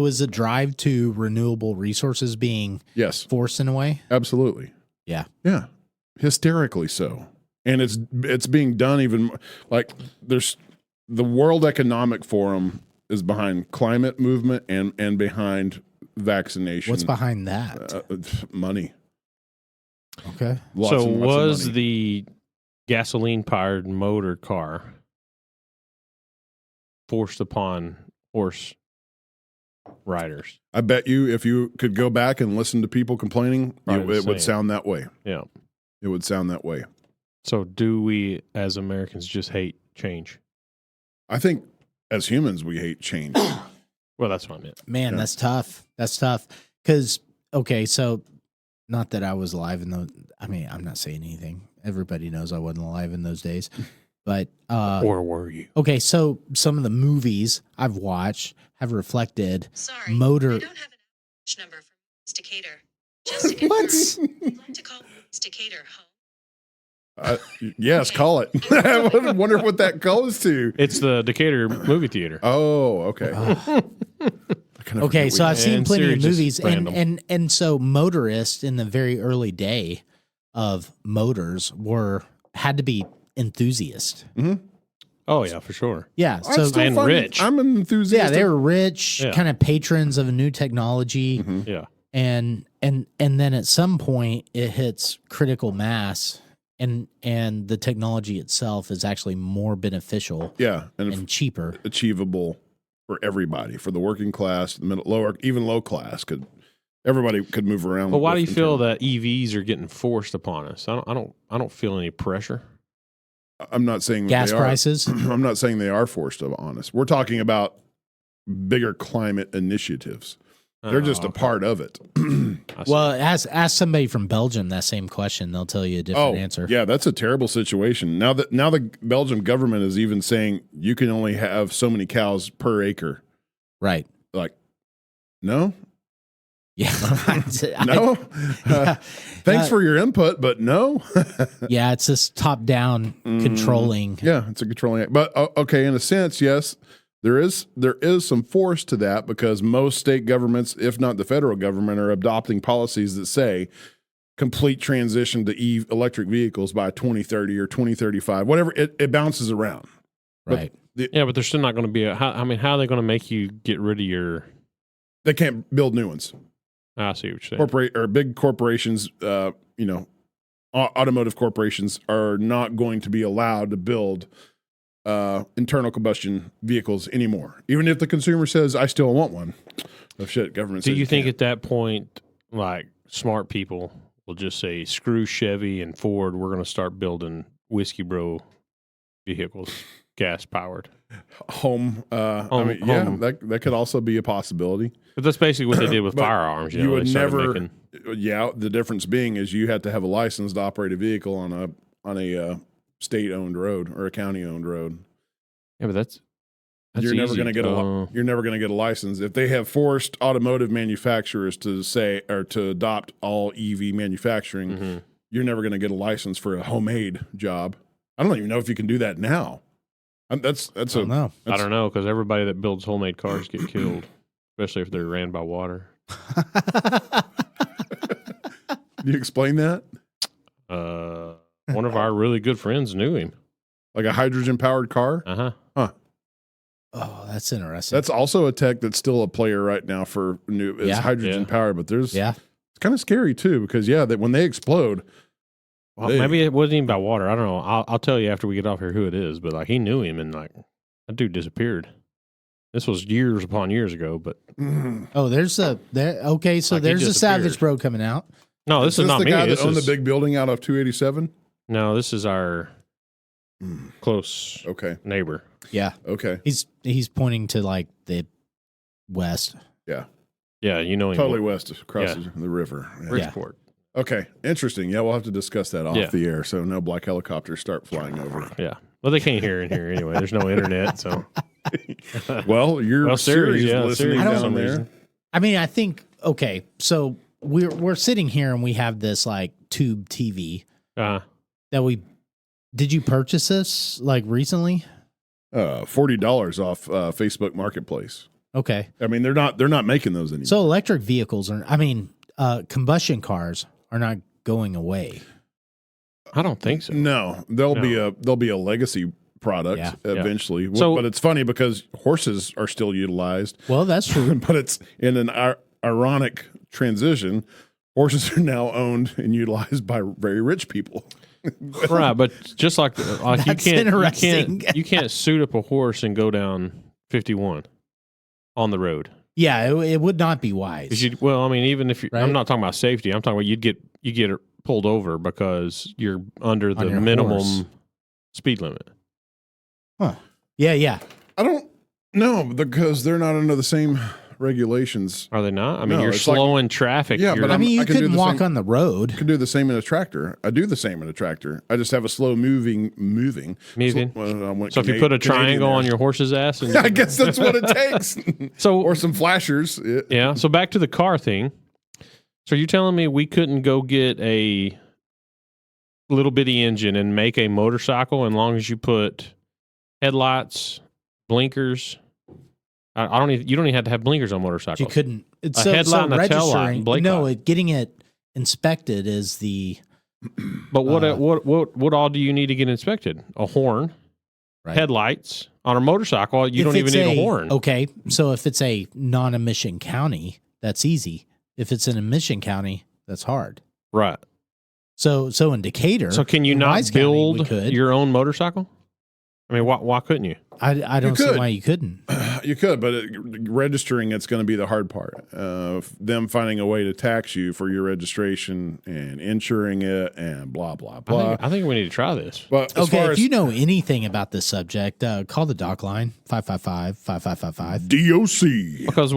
is the drive to renewable resources being Yes, forced in a way? absolutely. Yeah. Yeah, hysterically so. And it's being done even like there's the World Economic Forum is behind climate movement and behind vaccination. What's behind that? Money. Okay. Lots So and lots of was money. the gasoline-powered motor car forced upon horse riders? I bet you if you could go back and listen to people complaining, Probably the it would same. sound that way. Yeah. It would sound that way. So do we, as Americans, just hate change? I think as humans, we hate change. Well, that's what I meant. Man, Yeah. that's tough. That's tough. Because, okay, so not that I was alive in those. I mean, I'm not saying anything. Everybody knows I wasn't alive in those days. But, Or were you? okay, so some of the movies I've watched have reflected Sorry, motor. I don't have an average number from Decatur. Just to confirm, What? I'd like to call Decatur home. Yes, call it. I wonder what that goes to. It's the Decatur movie theater. Oh, okay. Okay, so I've seen And plenty Siri of just movies, random. and so motorists in the very early day of motors had to be enthusiasts. Oh, yeah, for sure. Yeah, I so still and find- rich. I'm an enthusiast. yeah, they were rich, Yeah. kind of patrons of a new technology, Yeah. and then at some point it hits critical mass, and the technology itself is actually more beneficial Yeah, and and cheaper. achievable for everybody, for the working class, the middle, lower, even low class. Everybody could move around. But why do you with feel internal- that EVs are getting forced upon us? I don't feel any pressure. I'm not saying that Gas they are. prices. I'm not saying they are forced on us. We're talking about bigger climate initiatives. They're just a okay. part of it. I see. Well, ask somebody from Belgium that same question; they'll tell you a different answer. Yeah, that's a terrible situation. Now the Belgian government is even saying you can only have so many cows per acre. Right. Like, no, Yeah. no. Yeah. Thanks for your input, but no. Yeah, it's this top-down controlling. Yeah, it's a controlling act. But okay, in a sense, yes, there is some force to that because most state governments, if not the federal government, are adopting policies that say complete transition to electric vehicles by 2030 or 2035, whatever. It bounces around. Right. Yeah, but there's still not going to be how are they going to make you get rid of your? They can't build new ones. I see what you're saying. Big corporations, automotive corporations are not going to be allowed to build internal combustion vehicles anymore. Even if the consumer says, I still want one. Oh, shit, government Do says you think can't. at that point, like smart people will just say, screw Chevy and Ford, we're going to start building Whiskey Bro vehicles, gas powered? home, yeah, home. that could also be a possibility. But that's basically what they did with But firearms. you would they started never, making- the difference being is you have to have a license to operate a vehicle on a state-owned road or a county-owned road. Yeah, but that's You're never easy. going to get you're never going to get a license if they have forced automotive manufacturers to say or to adopt all EV manufacturing. Mhm. You're never going to get a license for a homemade job. I don't even know if you can do that now. That's I don't know. I don't know, because everybody that builds homemade cars get killed, especially if they're ran by water. Can you explain that? One of our really good friends knew him. Like a hydrogen powered car? Uh-huh. Oh, that's interesting. That's also a tech that's still a player right now for new is Yeah. hydrogen powered, but it's yeah. kind of scary too because that when they explode, Well, maybe it wasn't even about water. I don't know. I'll tell you after we get off here who it is. But like he knew him, and like that dude disappeared. This was years upon years ago. But Oh, there's a there. Okay, so Like he there's a disappeared. Savage Bro coming out. no, this is not the me. guy that This owned is the big building out of 287. no. This is our close Okay, neighbor. Yeah, okay, he's pointing to like the west. Yeah, you know him. totally west across Yeah. the river. Yeah. Bridgeport. Okay, interesting. Yeah, we'll have to discuss that off Yeah. the air, so no black helicopters start flying over. Yeah. Well, they can't hear in here anyway. There's no internet, so Well, you're Well, Siri's, Siri's yeah, listening Siri's for down some there. reason. I mean, I think okay. So we're sitting here and we have this like tube TV that we. Did you purchase this like recently? $40 off Facebook Marketplace. Okay, I mean, they're not making those anymore. so electric vehicles are. I mean, combustion cars are not going away. I don't think so. No, there'll be a legacy product Yeah. eventually. So- But it's funny because horses are still utilized, Well, that's true. but it's in an ironic transition. Horses are now owned and utilized by very rich people. Right, but just like That's you interesting. can't suit up a horse and go down 51 on the road. Yeah, it would not be wise. 'Cause well, I mean, even if Right? I'm not talking about safety, I'm talking about you get pulled over because you're under the On your minimum horse. speed limit. Yeah. I don't know because they're not under the same regulations. Are they not? I mean, No, you're it's like- slowing traffic. Yeah, You're- but I mean, you I can do couldn't the walk same- on the road. I can do the same in a tractor. I do the same in a tractor. I just have a slow moving. Moving. I went so if you put a triangle on your horse's ass, and I guess that's what it takes. so Or some flashers. yeah. So back to the car thing. So you're telling me we couldn't go get a little bitty engine and make a motorcycle, as long as you put headlights, blinkers. I don't even. You don't even have to have blinkers on motorcycles. You couldn't. It's A headlight and a tail light and brake No, light. getting it inspected is the But what all do you need to get inspected? A horn, Right. headlights on a motorcycle. You if don't even it's need a horn. Okay, so if it's a non-emission county, that's easy. If it's an emission county, that's hard. Right. So in Decatur, So can you in not Wise County, we build could. your own motorcycle? I mean, why couldn't you? I don't see could. why you couldn't. You could, but registering it's going to be the hard part. Them finding a way to tax you for your registration and insuring it and blah blah blah. I think we need to try this. But as Okay, far if as you know anything about this subject, call the doc line 555-5555. DOC, Because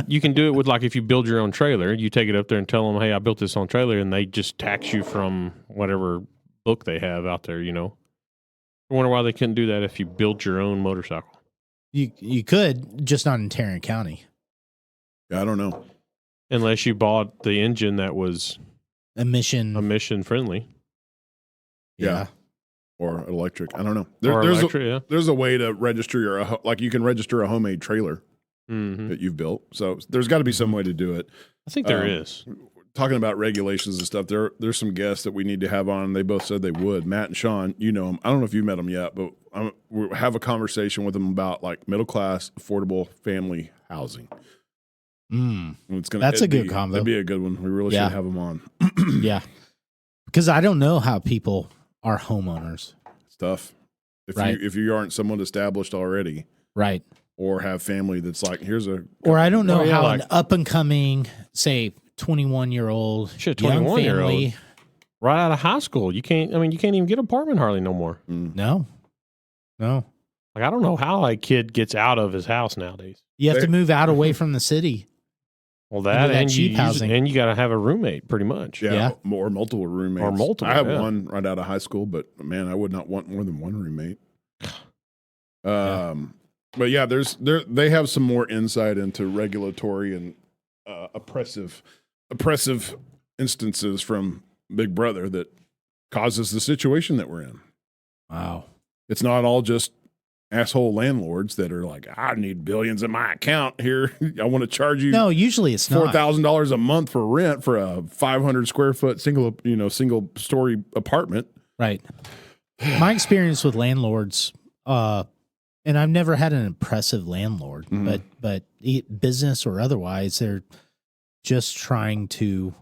you can do it with, like, if you build your own trailer, you take it up there and tell them, hey, I built this on trailer, and they just tax you from whatever book they have out there, I wonder why they couldn't do that if you built your own motorcycle. You could, just not in Tarrant County. I don't know. Unless you bought the engine that was Emission friendly. Yeah. Or electric. I don't know. Or there's electric, there's a way to register you can register a homemade trailer hmm that you've built. So there's got to be some way to do it. I think there is. Talking about regulations and stuff, there's some guests that we need to have on. They both said they would. Matt and Sean, you know them. I don't know if you met them yet, but we'll have a conversation with them about like middle class, affordable family housing. That's a good combo. That'd be a good one. We really Yeah. should have them on. Yeah. Because I don't know how people are homeowners. Stuff. Right. If you aren't someone established already, Right. or have family that's like, here's a Or I don't know Oh, yeah, how like- an up and coming, say, 21-year-old Shit, young 21-year-old. family. Right out of high school, you can't even get an apartment hardly no more. No. Like, I don't know how a kid gets out of his house nowadays. You have to move out away from the city. Well, that, that and cheap you housing. and you got to have a roommate, pretty much. Yeah. or multiple roommates. Or multiple, I have yeah. one right out of high school, but man, I would not want more than one roommate. But yeah, they have some more insight into regulatory and oppressive instances from Big Brother that causes the situation that we're in. Wow. It's not all just asshole landlords that are like, I need billions in my account here. I want to charge you No, usually it's not. $4,000 a month for rent for a 500 square foot single story apartment. Right. My experience with landlords, and I've never had an impressive landlord, but business or otherwise, they're just trying to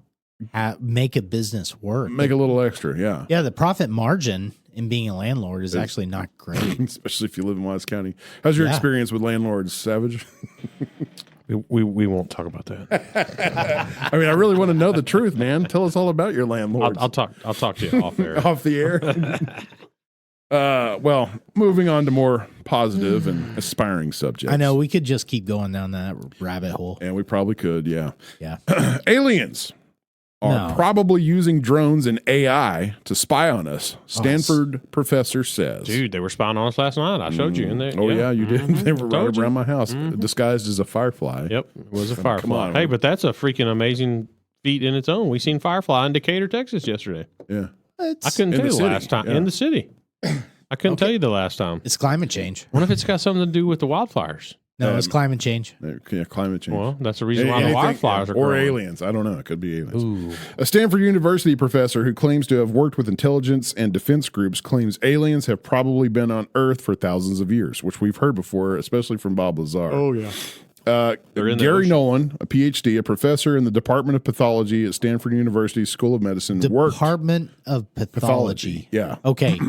make a business work. Make a little extra, yeah. Yeah, the profit margin in being a landlord is actually not great. Especially if you live in Wise County. How's your experience with landlords, Savage? We won't talk about that. I mean, I really want to know the truth, man. Tell us all about your landlords. I'll talk to you off air. Off the air. Well, moving on to more positive and aspiring subjects. I know we could just keep going down that rabbit hole. And we probably could, yeah. Yeah. Aliens are probably using drones and AI to spy on us. Stanford professor says. Dude, they were spying on us last night. I showed you in there. Oh, yeah, you did. They were right Told you. around my house, disguised as a firefly. Yep, it was a firefly. on. Hey, but that's a freaking amazing feat in its own. We seen firefly in Decatur, Texas yesterday. Yeah. I couldn't In tell the you the city, last time. yeah. In the city. I couldn't tell you the last time. It's climate change. What if it's got something to do with the wildfires? No, it's climate change. Yeah, climate change. Well, that's the reason why the Anything- wildfires are or growing. aliens. I don't know. It could be aliens. Ooh. A Stanford University professor who claims to have worked with intelligence and defense groups claims aliens have probably been on Earth for thousands of years, which we've heard before, especially from Bob Lazar. yeah. Gary in the ocean. Nolan, a PhD, a professor in the Department of Pathology at Stanford University School of Medicine, worked Department of Pathology. Yeah. Okay.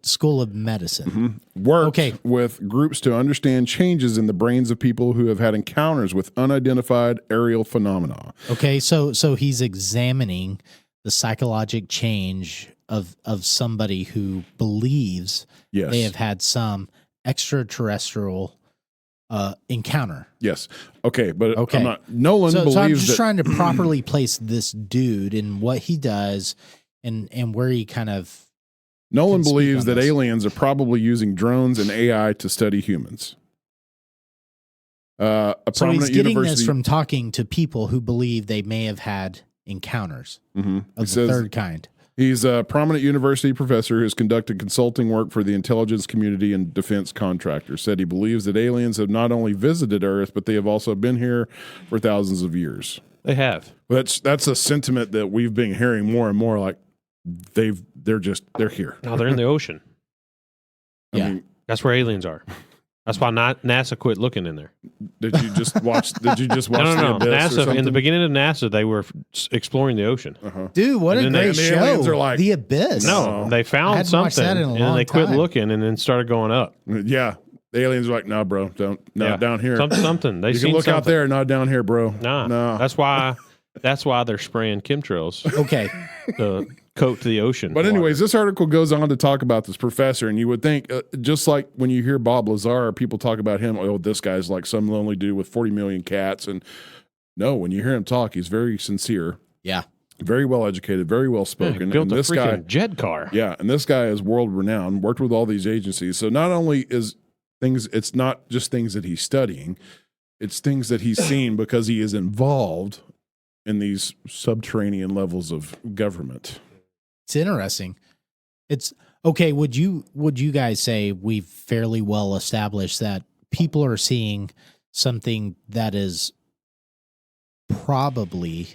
School of Medicine. Worked Okay. with groups to understand changes in the brains of people who have had encounters with unidentified aerial phenomena. Okay. So he's examining the psychological change of somebody who believes Yes. they have had some extraterrestrial encounter. Yes. Okay, but Okay. I'm not. Nolan So I'm believes just that. trying to properly place this dude and what he does and where he kind of Nolan can speak believes on that this. aliens are probably using drones and AI to study humans. A so he's prominent getting university. this from talking to people who believe they may have had encounters Mhm. of He the says third kind. he's a prominent university professor who's conducted consulting work for the intelligence community and defense contractors. Said he believes that aliens have not only visited Earth, but they have also been here for thousands of years. They have. That's a sentiment that we've been hearing more and more. Like they're here. Now they're in the ocean. Yeah. I mean, That's where aliens are. That's why NASA quit looking in there. did you just watch? Did you just watch No. the Abyss or NASA, in the something? beginning of NASA, they were exploring the ocean. Dude, what a And then great the show. aliens are like, The Abyss. No, they I found hadn't watched something, that in a and then long they quit time. looking, and then started going up. Yeah, the aliens are like, no, bro, not Yeah. down here. Something. They You seen can look something. out there, not down here, bro. Nah, no. That's why they're spraying chemtrails Okay. to coat the ocean. But anyways, this article goes on to talk about this professor, and you would think, just like when you hear Bob Lazar, people talk about him. Oh, this guy's like some lonely dude with 40 million cats, and no, when you hear him talk, he's very sincere, Yeah. very well educated, very well spoken. built And a this freaking guy, jet car. yeah, and this guy is world renowned. Worked with all these agencies, so not only is things, it's not just things that he's studying, it's things that he's seen because he is involved in these subterranean levels of government. It's interesting. It's okay. Would you guys say we've fairly well established that people are seeing something that is probably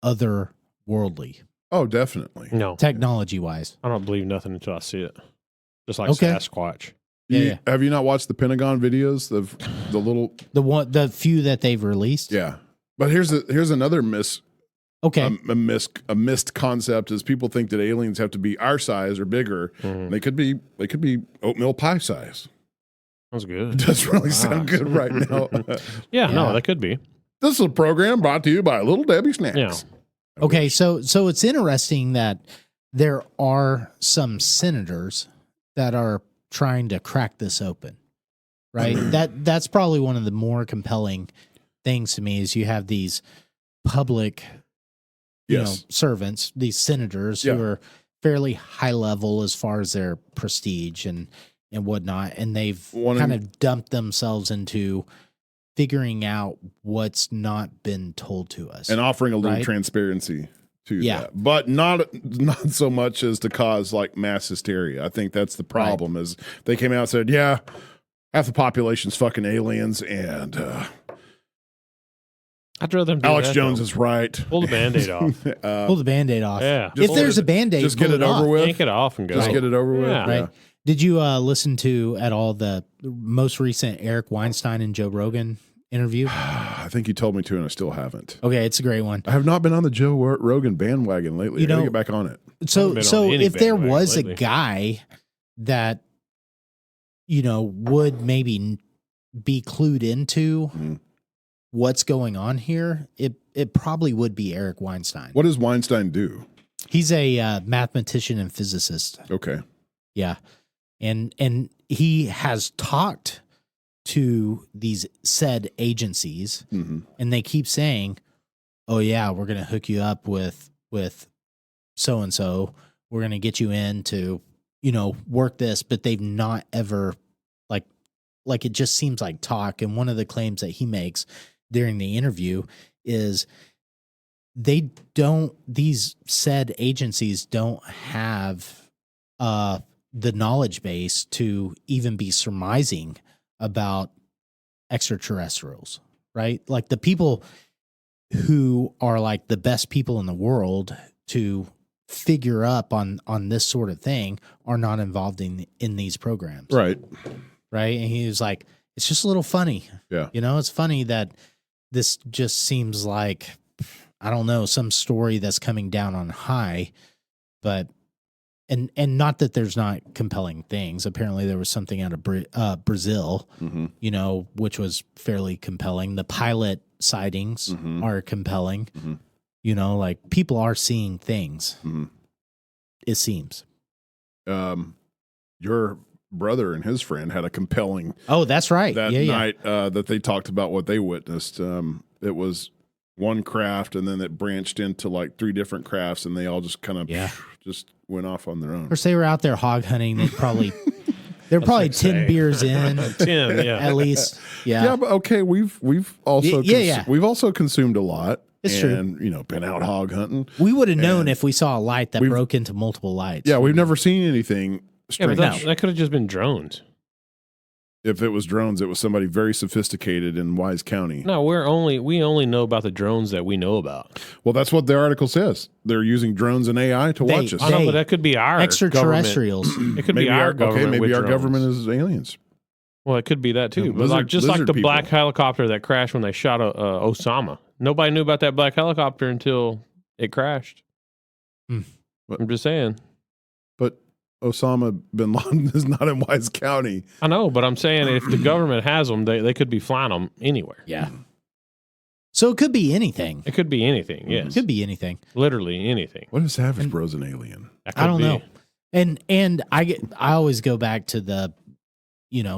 otherworldly, Oh, definitely. No, technology wise? I don't believe nothing until I see it. Just like Okay. Sasquatch. Yeah. Have you not watched the Pentagon videos of the little? The few that they've released. Yeah, but here's another Okay. a missed concept is people think that aliens have to be our size or bigger. Mhm. They could be oatmeal pie size. Sounds It good. does really sound good right now. Yeah, Yeah. no, that could be. This is a program brought to you by Little Debbie Snacks. Yeah. Okay, so it's interesting that there are some senators that are trying to crack this open, right? That's probably one of the more compelling things to me is you have these public, Yes. servants, these senators Yeah. who are fairly high level as far as their prestige and whatnot, and they've One kind in- of dumped themselves into figuring out what's not been told to us. And offering a little Right. transparency to Yeah. that, but not so much as to cause like mass hysteria. I think that's the problem. Is they came out and said, yeah, half the population's fucking aliens, and I'd rather them do Alex that, Jones though. is right. Pull the Band-Aid off. Pull the Band-Aid off. Yeah. If there's a Band-Aid, just get pull it over off. with. Yank it off and go. Just get it over with. Yeah. Right. Did you listen to at all the most recent Eric Weinstein and Joe Rogan interview? I think you told me to, and I still haven't. Okay, it's a great one. I have not been on the Joe Rogan bandwagon lately. You I gotta know- get back on it. So been on any if there bandwagon was lately. a guy that would maybe be clued into Mhm. what's going on here, it probably would be Eric Weinstein. What does Weinstein do? He's a mathematician and physicist. Okay. Yeah. And he has talked to these said agencies, Mm-hmm. and they keep saying, "Oh yeah, we're going to hook you up with so and so. We're going to get you in to, work this," but they've not ever like it just seems like talk. And one of the claims that he makes during the interview is these said agencies don't have the knowledge base to even be surmising about extraterrestrials, right? Like the people who are like the best people in the world to figure up on this sort of thing are not involved in these programs. Right. Right. And he was like, it's just a little funny. Yeah. It's funny that this just seems like, I don't know, some story that's coming down on high, but and not that there's not compelling things. Apparently there was something out of Brazil, Mm-hmm. Which was fairly compelling. The pilot sightings Mhm. are compelling. Mhm. Like people are seeing things. Mhm. It seems. Your brother and his friend had a compelling Oh, that's right. that yeah. night that they talked about what they witnessed. It was one craft, and then it branched into like 3 different crafts, and they all just kind of just went off on their own. Of course, they were out there hog hunting. They're probably 10 beers in 10, yeah. at least. Yeah. Yeah, but okay, we've also Yeah. we've also consumed a lot. It's true. And been out hog hunting. We would have known And if we saw a light that we've- broke into multiple lights. Yeah, we've never seen anything Yeah, but strange. that could have just been drones. If it was drones, it was somebody very sophisticated in Wise County. No, we only know about the drones that we know about. Well, that's what the article says. They're using drones and AI to watch us. I know, but that could be our extraterrestrials. Government. It could be Maybe our government. maybe with our drones. government is aliens. Well, it could be that too. Yeah, But like just like lizard the people. black helicopter that crashed when they shot Osama. Nobody knew about that black helicopter until it crashed. Hmm. I'm just saying. But Osama bin Laden is not in Wise County. I know, but I'm saying if the government has them, they could be flying them anywhere. Yeah. So it could be anything. It could be anything. Yes, It could be anything. literally anything. What if Savage Bro's an alien? That I don't could know. be. And I always go back to the,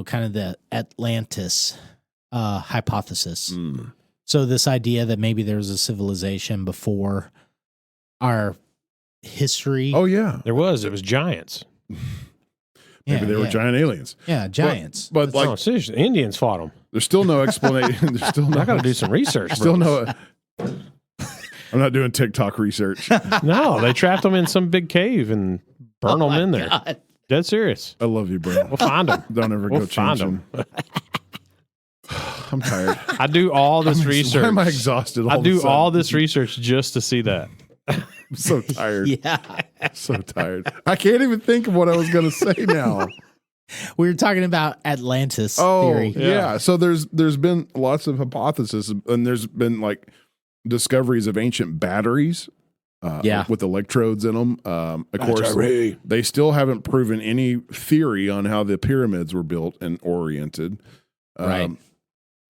kind of the Atlantis hypothesis. Mm. So this idea that maybe there was a civilization before our history. Oh yeah, There was. It was giants. maybe they were giant aliens. Yeah, giants. But like, No, seriously, the Indians fought them. there's still no explanation. There's still no. I got to do some research. Still bro. no. I'm not doing TikTok research. No, they trapped them in some big cave and burned Oh them in my there. God. Dead serious. I love you, bro. We'll find them. Don't ever We'll go find change them. I'm tired. I do all this research. Why am I exhausted? I of a do sudden? all this research just to see that. I'm so tired. Yeah. So tired. I can't even think of what I was going to say now. We were talking about Atlantis Oh, theory. yeah. So there's been lots of hypotheses, and there's been like discoveries of ancient batteries. Yeah. With electrodes in them. Of course, they still haven't proven any theory on how the pyramids were built and oriented. Right.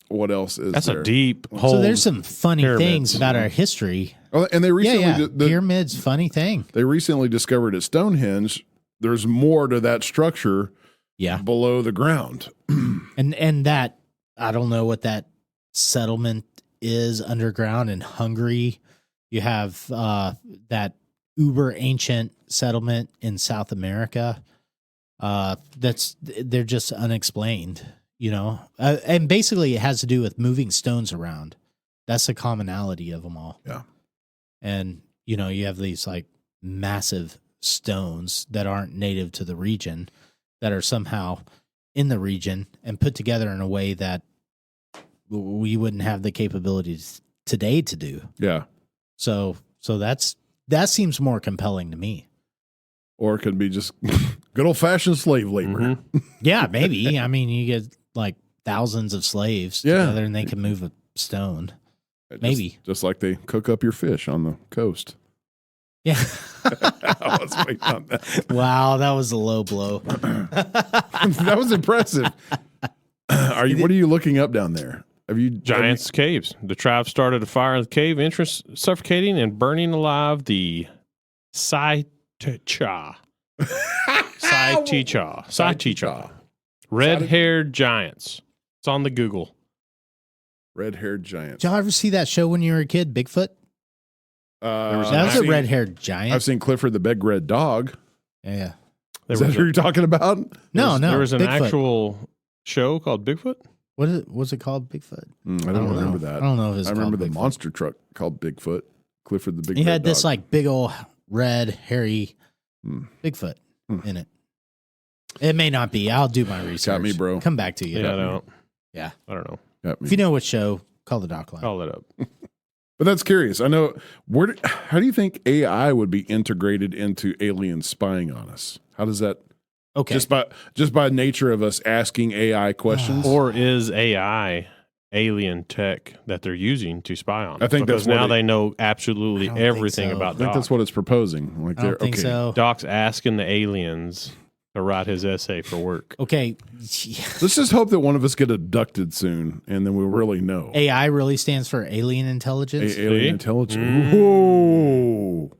What else is That's there? a deep hole. So there's some funny Pyramids. things about our history. Oh, and they recently Yeah. Pyramids, funny thing. they recently discovered at Stonehenge there's more to that structure Yeah. below the ground. And that, I don't know what that settlement is underground in Hungary. You have that uber ancient settlement in South America. They're just unexplained, and basically it has to do with moving stones around. That's the commonality of them all. Yeah. And, you have these like massive stones that aren't native to the region that are somehow in the region and put together in a way that we wouldn't have the capability today to do. Yeah. So that seems more compelling to me. Or it could be just good old fashioned slave labor. Mhm. Yeah, maybe. I mean, you get like thousands of slaves together and they can move a stone. Maybe. Just like they cook up your fish on the coast. Yeah. I was waiting on that. Wow, that was a low blow. That was impressive. What are you looking up down there? Giants caves. The tribe started a fire in the cave entrance, suffocating and burning alive the Sai-Cha. Sai-Cha. Red-haired giants. It's on the Google. Red-haired giants. Did y'all ever see that show when you were a kid, Bigfoot? That was a red-haired giant. I've seen Clifford the Big Red Dog. Yeah. Is that who you're talking about? No. There was an Bigfoot. actual show called Bigfoot. Was it called Bigfoot? I don't remember that. I don't know if it's I remember called the Bigfoot. monster truck called Bigfoot. Clifford the Big He Red had this Dog. like big old red, hairy Bigfoot in it. It may not be. I'll do my research. Got me, bro. Come back to you. Yeah, I don't. Yeah. I don't know. Got me. If you know what show, call the doc line. Call it up. But that's curious. I know. How do you think AI would be integrated into alien spying on us? How does that? Okay. Just by nature of us asking AI questions. Or is AI alien tech that they're using to spy on? I think because that's what now it- they know absolutely I don't think everything so. about I think Doc. that's what it's proposing. Like I don't think so. Doc's asking the aliens to write his essay for work. Okay. Let's just hope that one of us get abducted soon, and then we'll really know. AI really stands for alien intelligence. Alien See? intelligence. Ooh.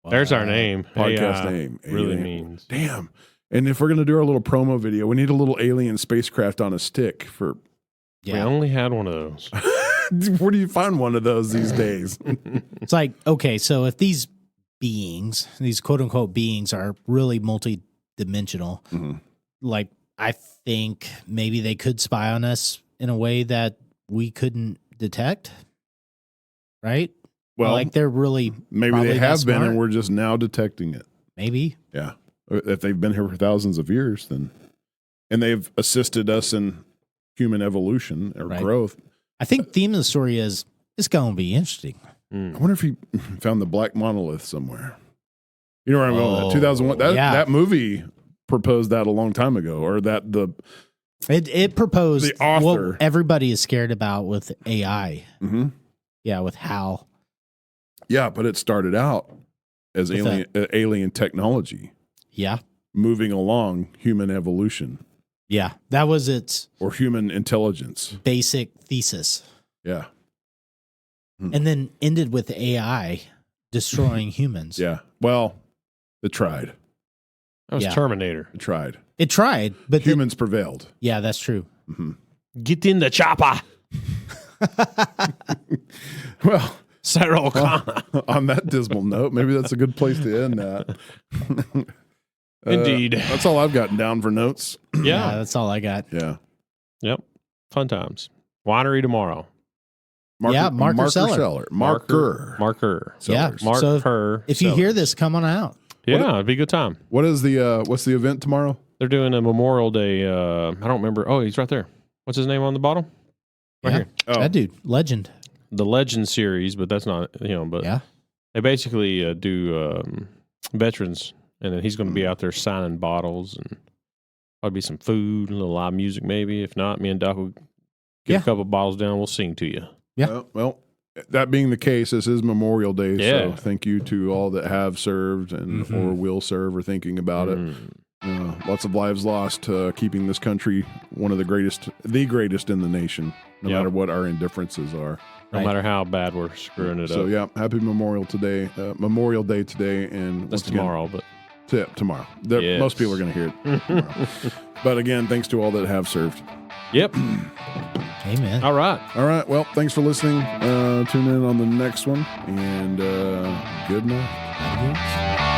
There's our name. Podcast AI name. really Alien. means. Damn. And if we're going to do our little promo video, we need a little alien spacecraft on a stick for. We Yeah. only had one of those. Where do you find one of those these days? It's like, okay, so if these beings, these quote unquote beings are really multi-dimensional, like I think maybe they could spy on us in a way that we couldn't detect. Right? Well, like they're really maybe probably they that have been, smart. and we're just now detecting it. maybe. Yeah. If they've been here for thousands of years, then. And they've assisted us in human evolution or Right. growth. I think theme of the story is it's gonna be interesting. I wonder if he found the black monolith somewhere. You know where I'm going with that? Oh, 2001. yeah. That movie proposed that a long time ago, or that the. It proposed The author. what everybody is scared about with AI. Mhm. Yeah, with HAL. Yeah, but it started out as With alien technology Yeah. moving along human evolution Yeah. That was its or human intelligence. basic thesis. Yeah. And then ended with AI destroying humans. Yeah. Well, it tried. That was Yeah. Terminator. It tried. It tried, but then- Humans prevailed. yeah, that's true. Get in the chopper. Well, Sarah O'Connor. on that dismal note, maybe that's a good place to end that. Indeed. That's all I've gotten down for notes. Yeah, Yeah. that's all I got. Yeah. Yep. Fun times. Winery tomorrow. Marker Seller. Marker. Yeah. Sellers. Mark So her. If you sellers. hear this, come on out. Yeah, it'd be a good time. What's the event tomorrow? They're doing a Memorial Day. I don't remember. Oh, he's right there. What's his name on the bottom? Right Yeah. here. Oh, That dude, legend. The Legend series, but that's not, but Yeah. they basically do veterans, and then he's going to be out there signing bottles and probably be some food, a little live music maybe. If not, me and Doc will get Yeah. a couple bottles down. We'll sing to you. Yeah. Well, that being the case, this is Memorial Day, Yeah. so thank you to all that have served and or will serve or thinking about it. Lots of lives lost, keeping this country one of the greatest in the nation, no Yep. matter what our indifferences are. No Right. matter how bad we're screwing it So up. yeah, happy Memorial Day today, and That's once again, tomorrow, but tomorrow. Yes. Most people are going to hear it tomorrow. But again, thanks to all that have served. yep. Amen. All right. All right, well, thanks for listening. Tune in on the next one, and good night. Adios.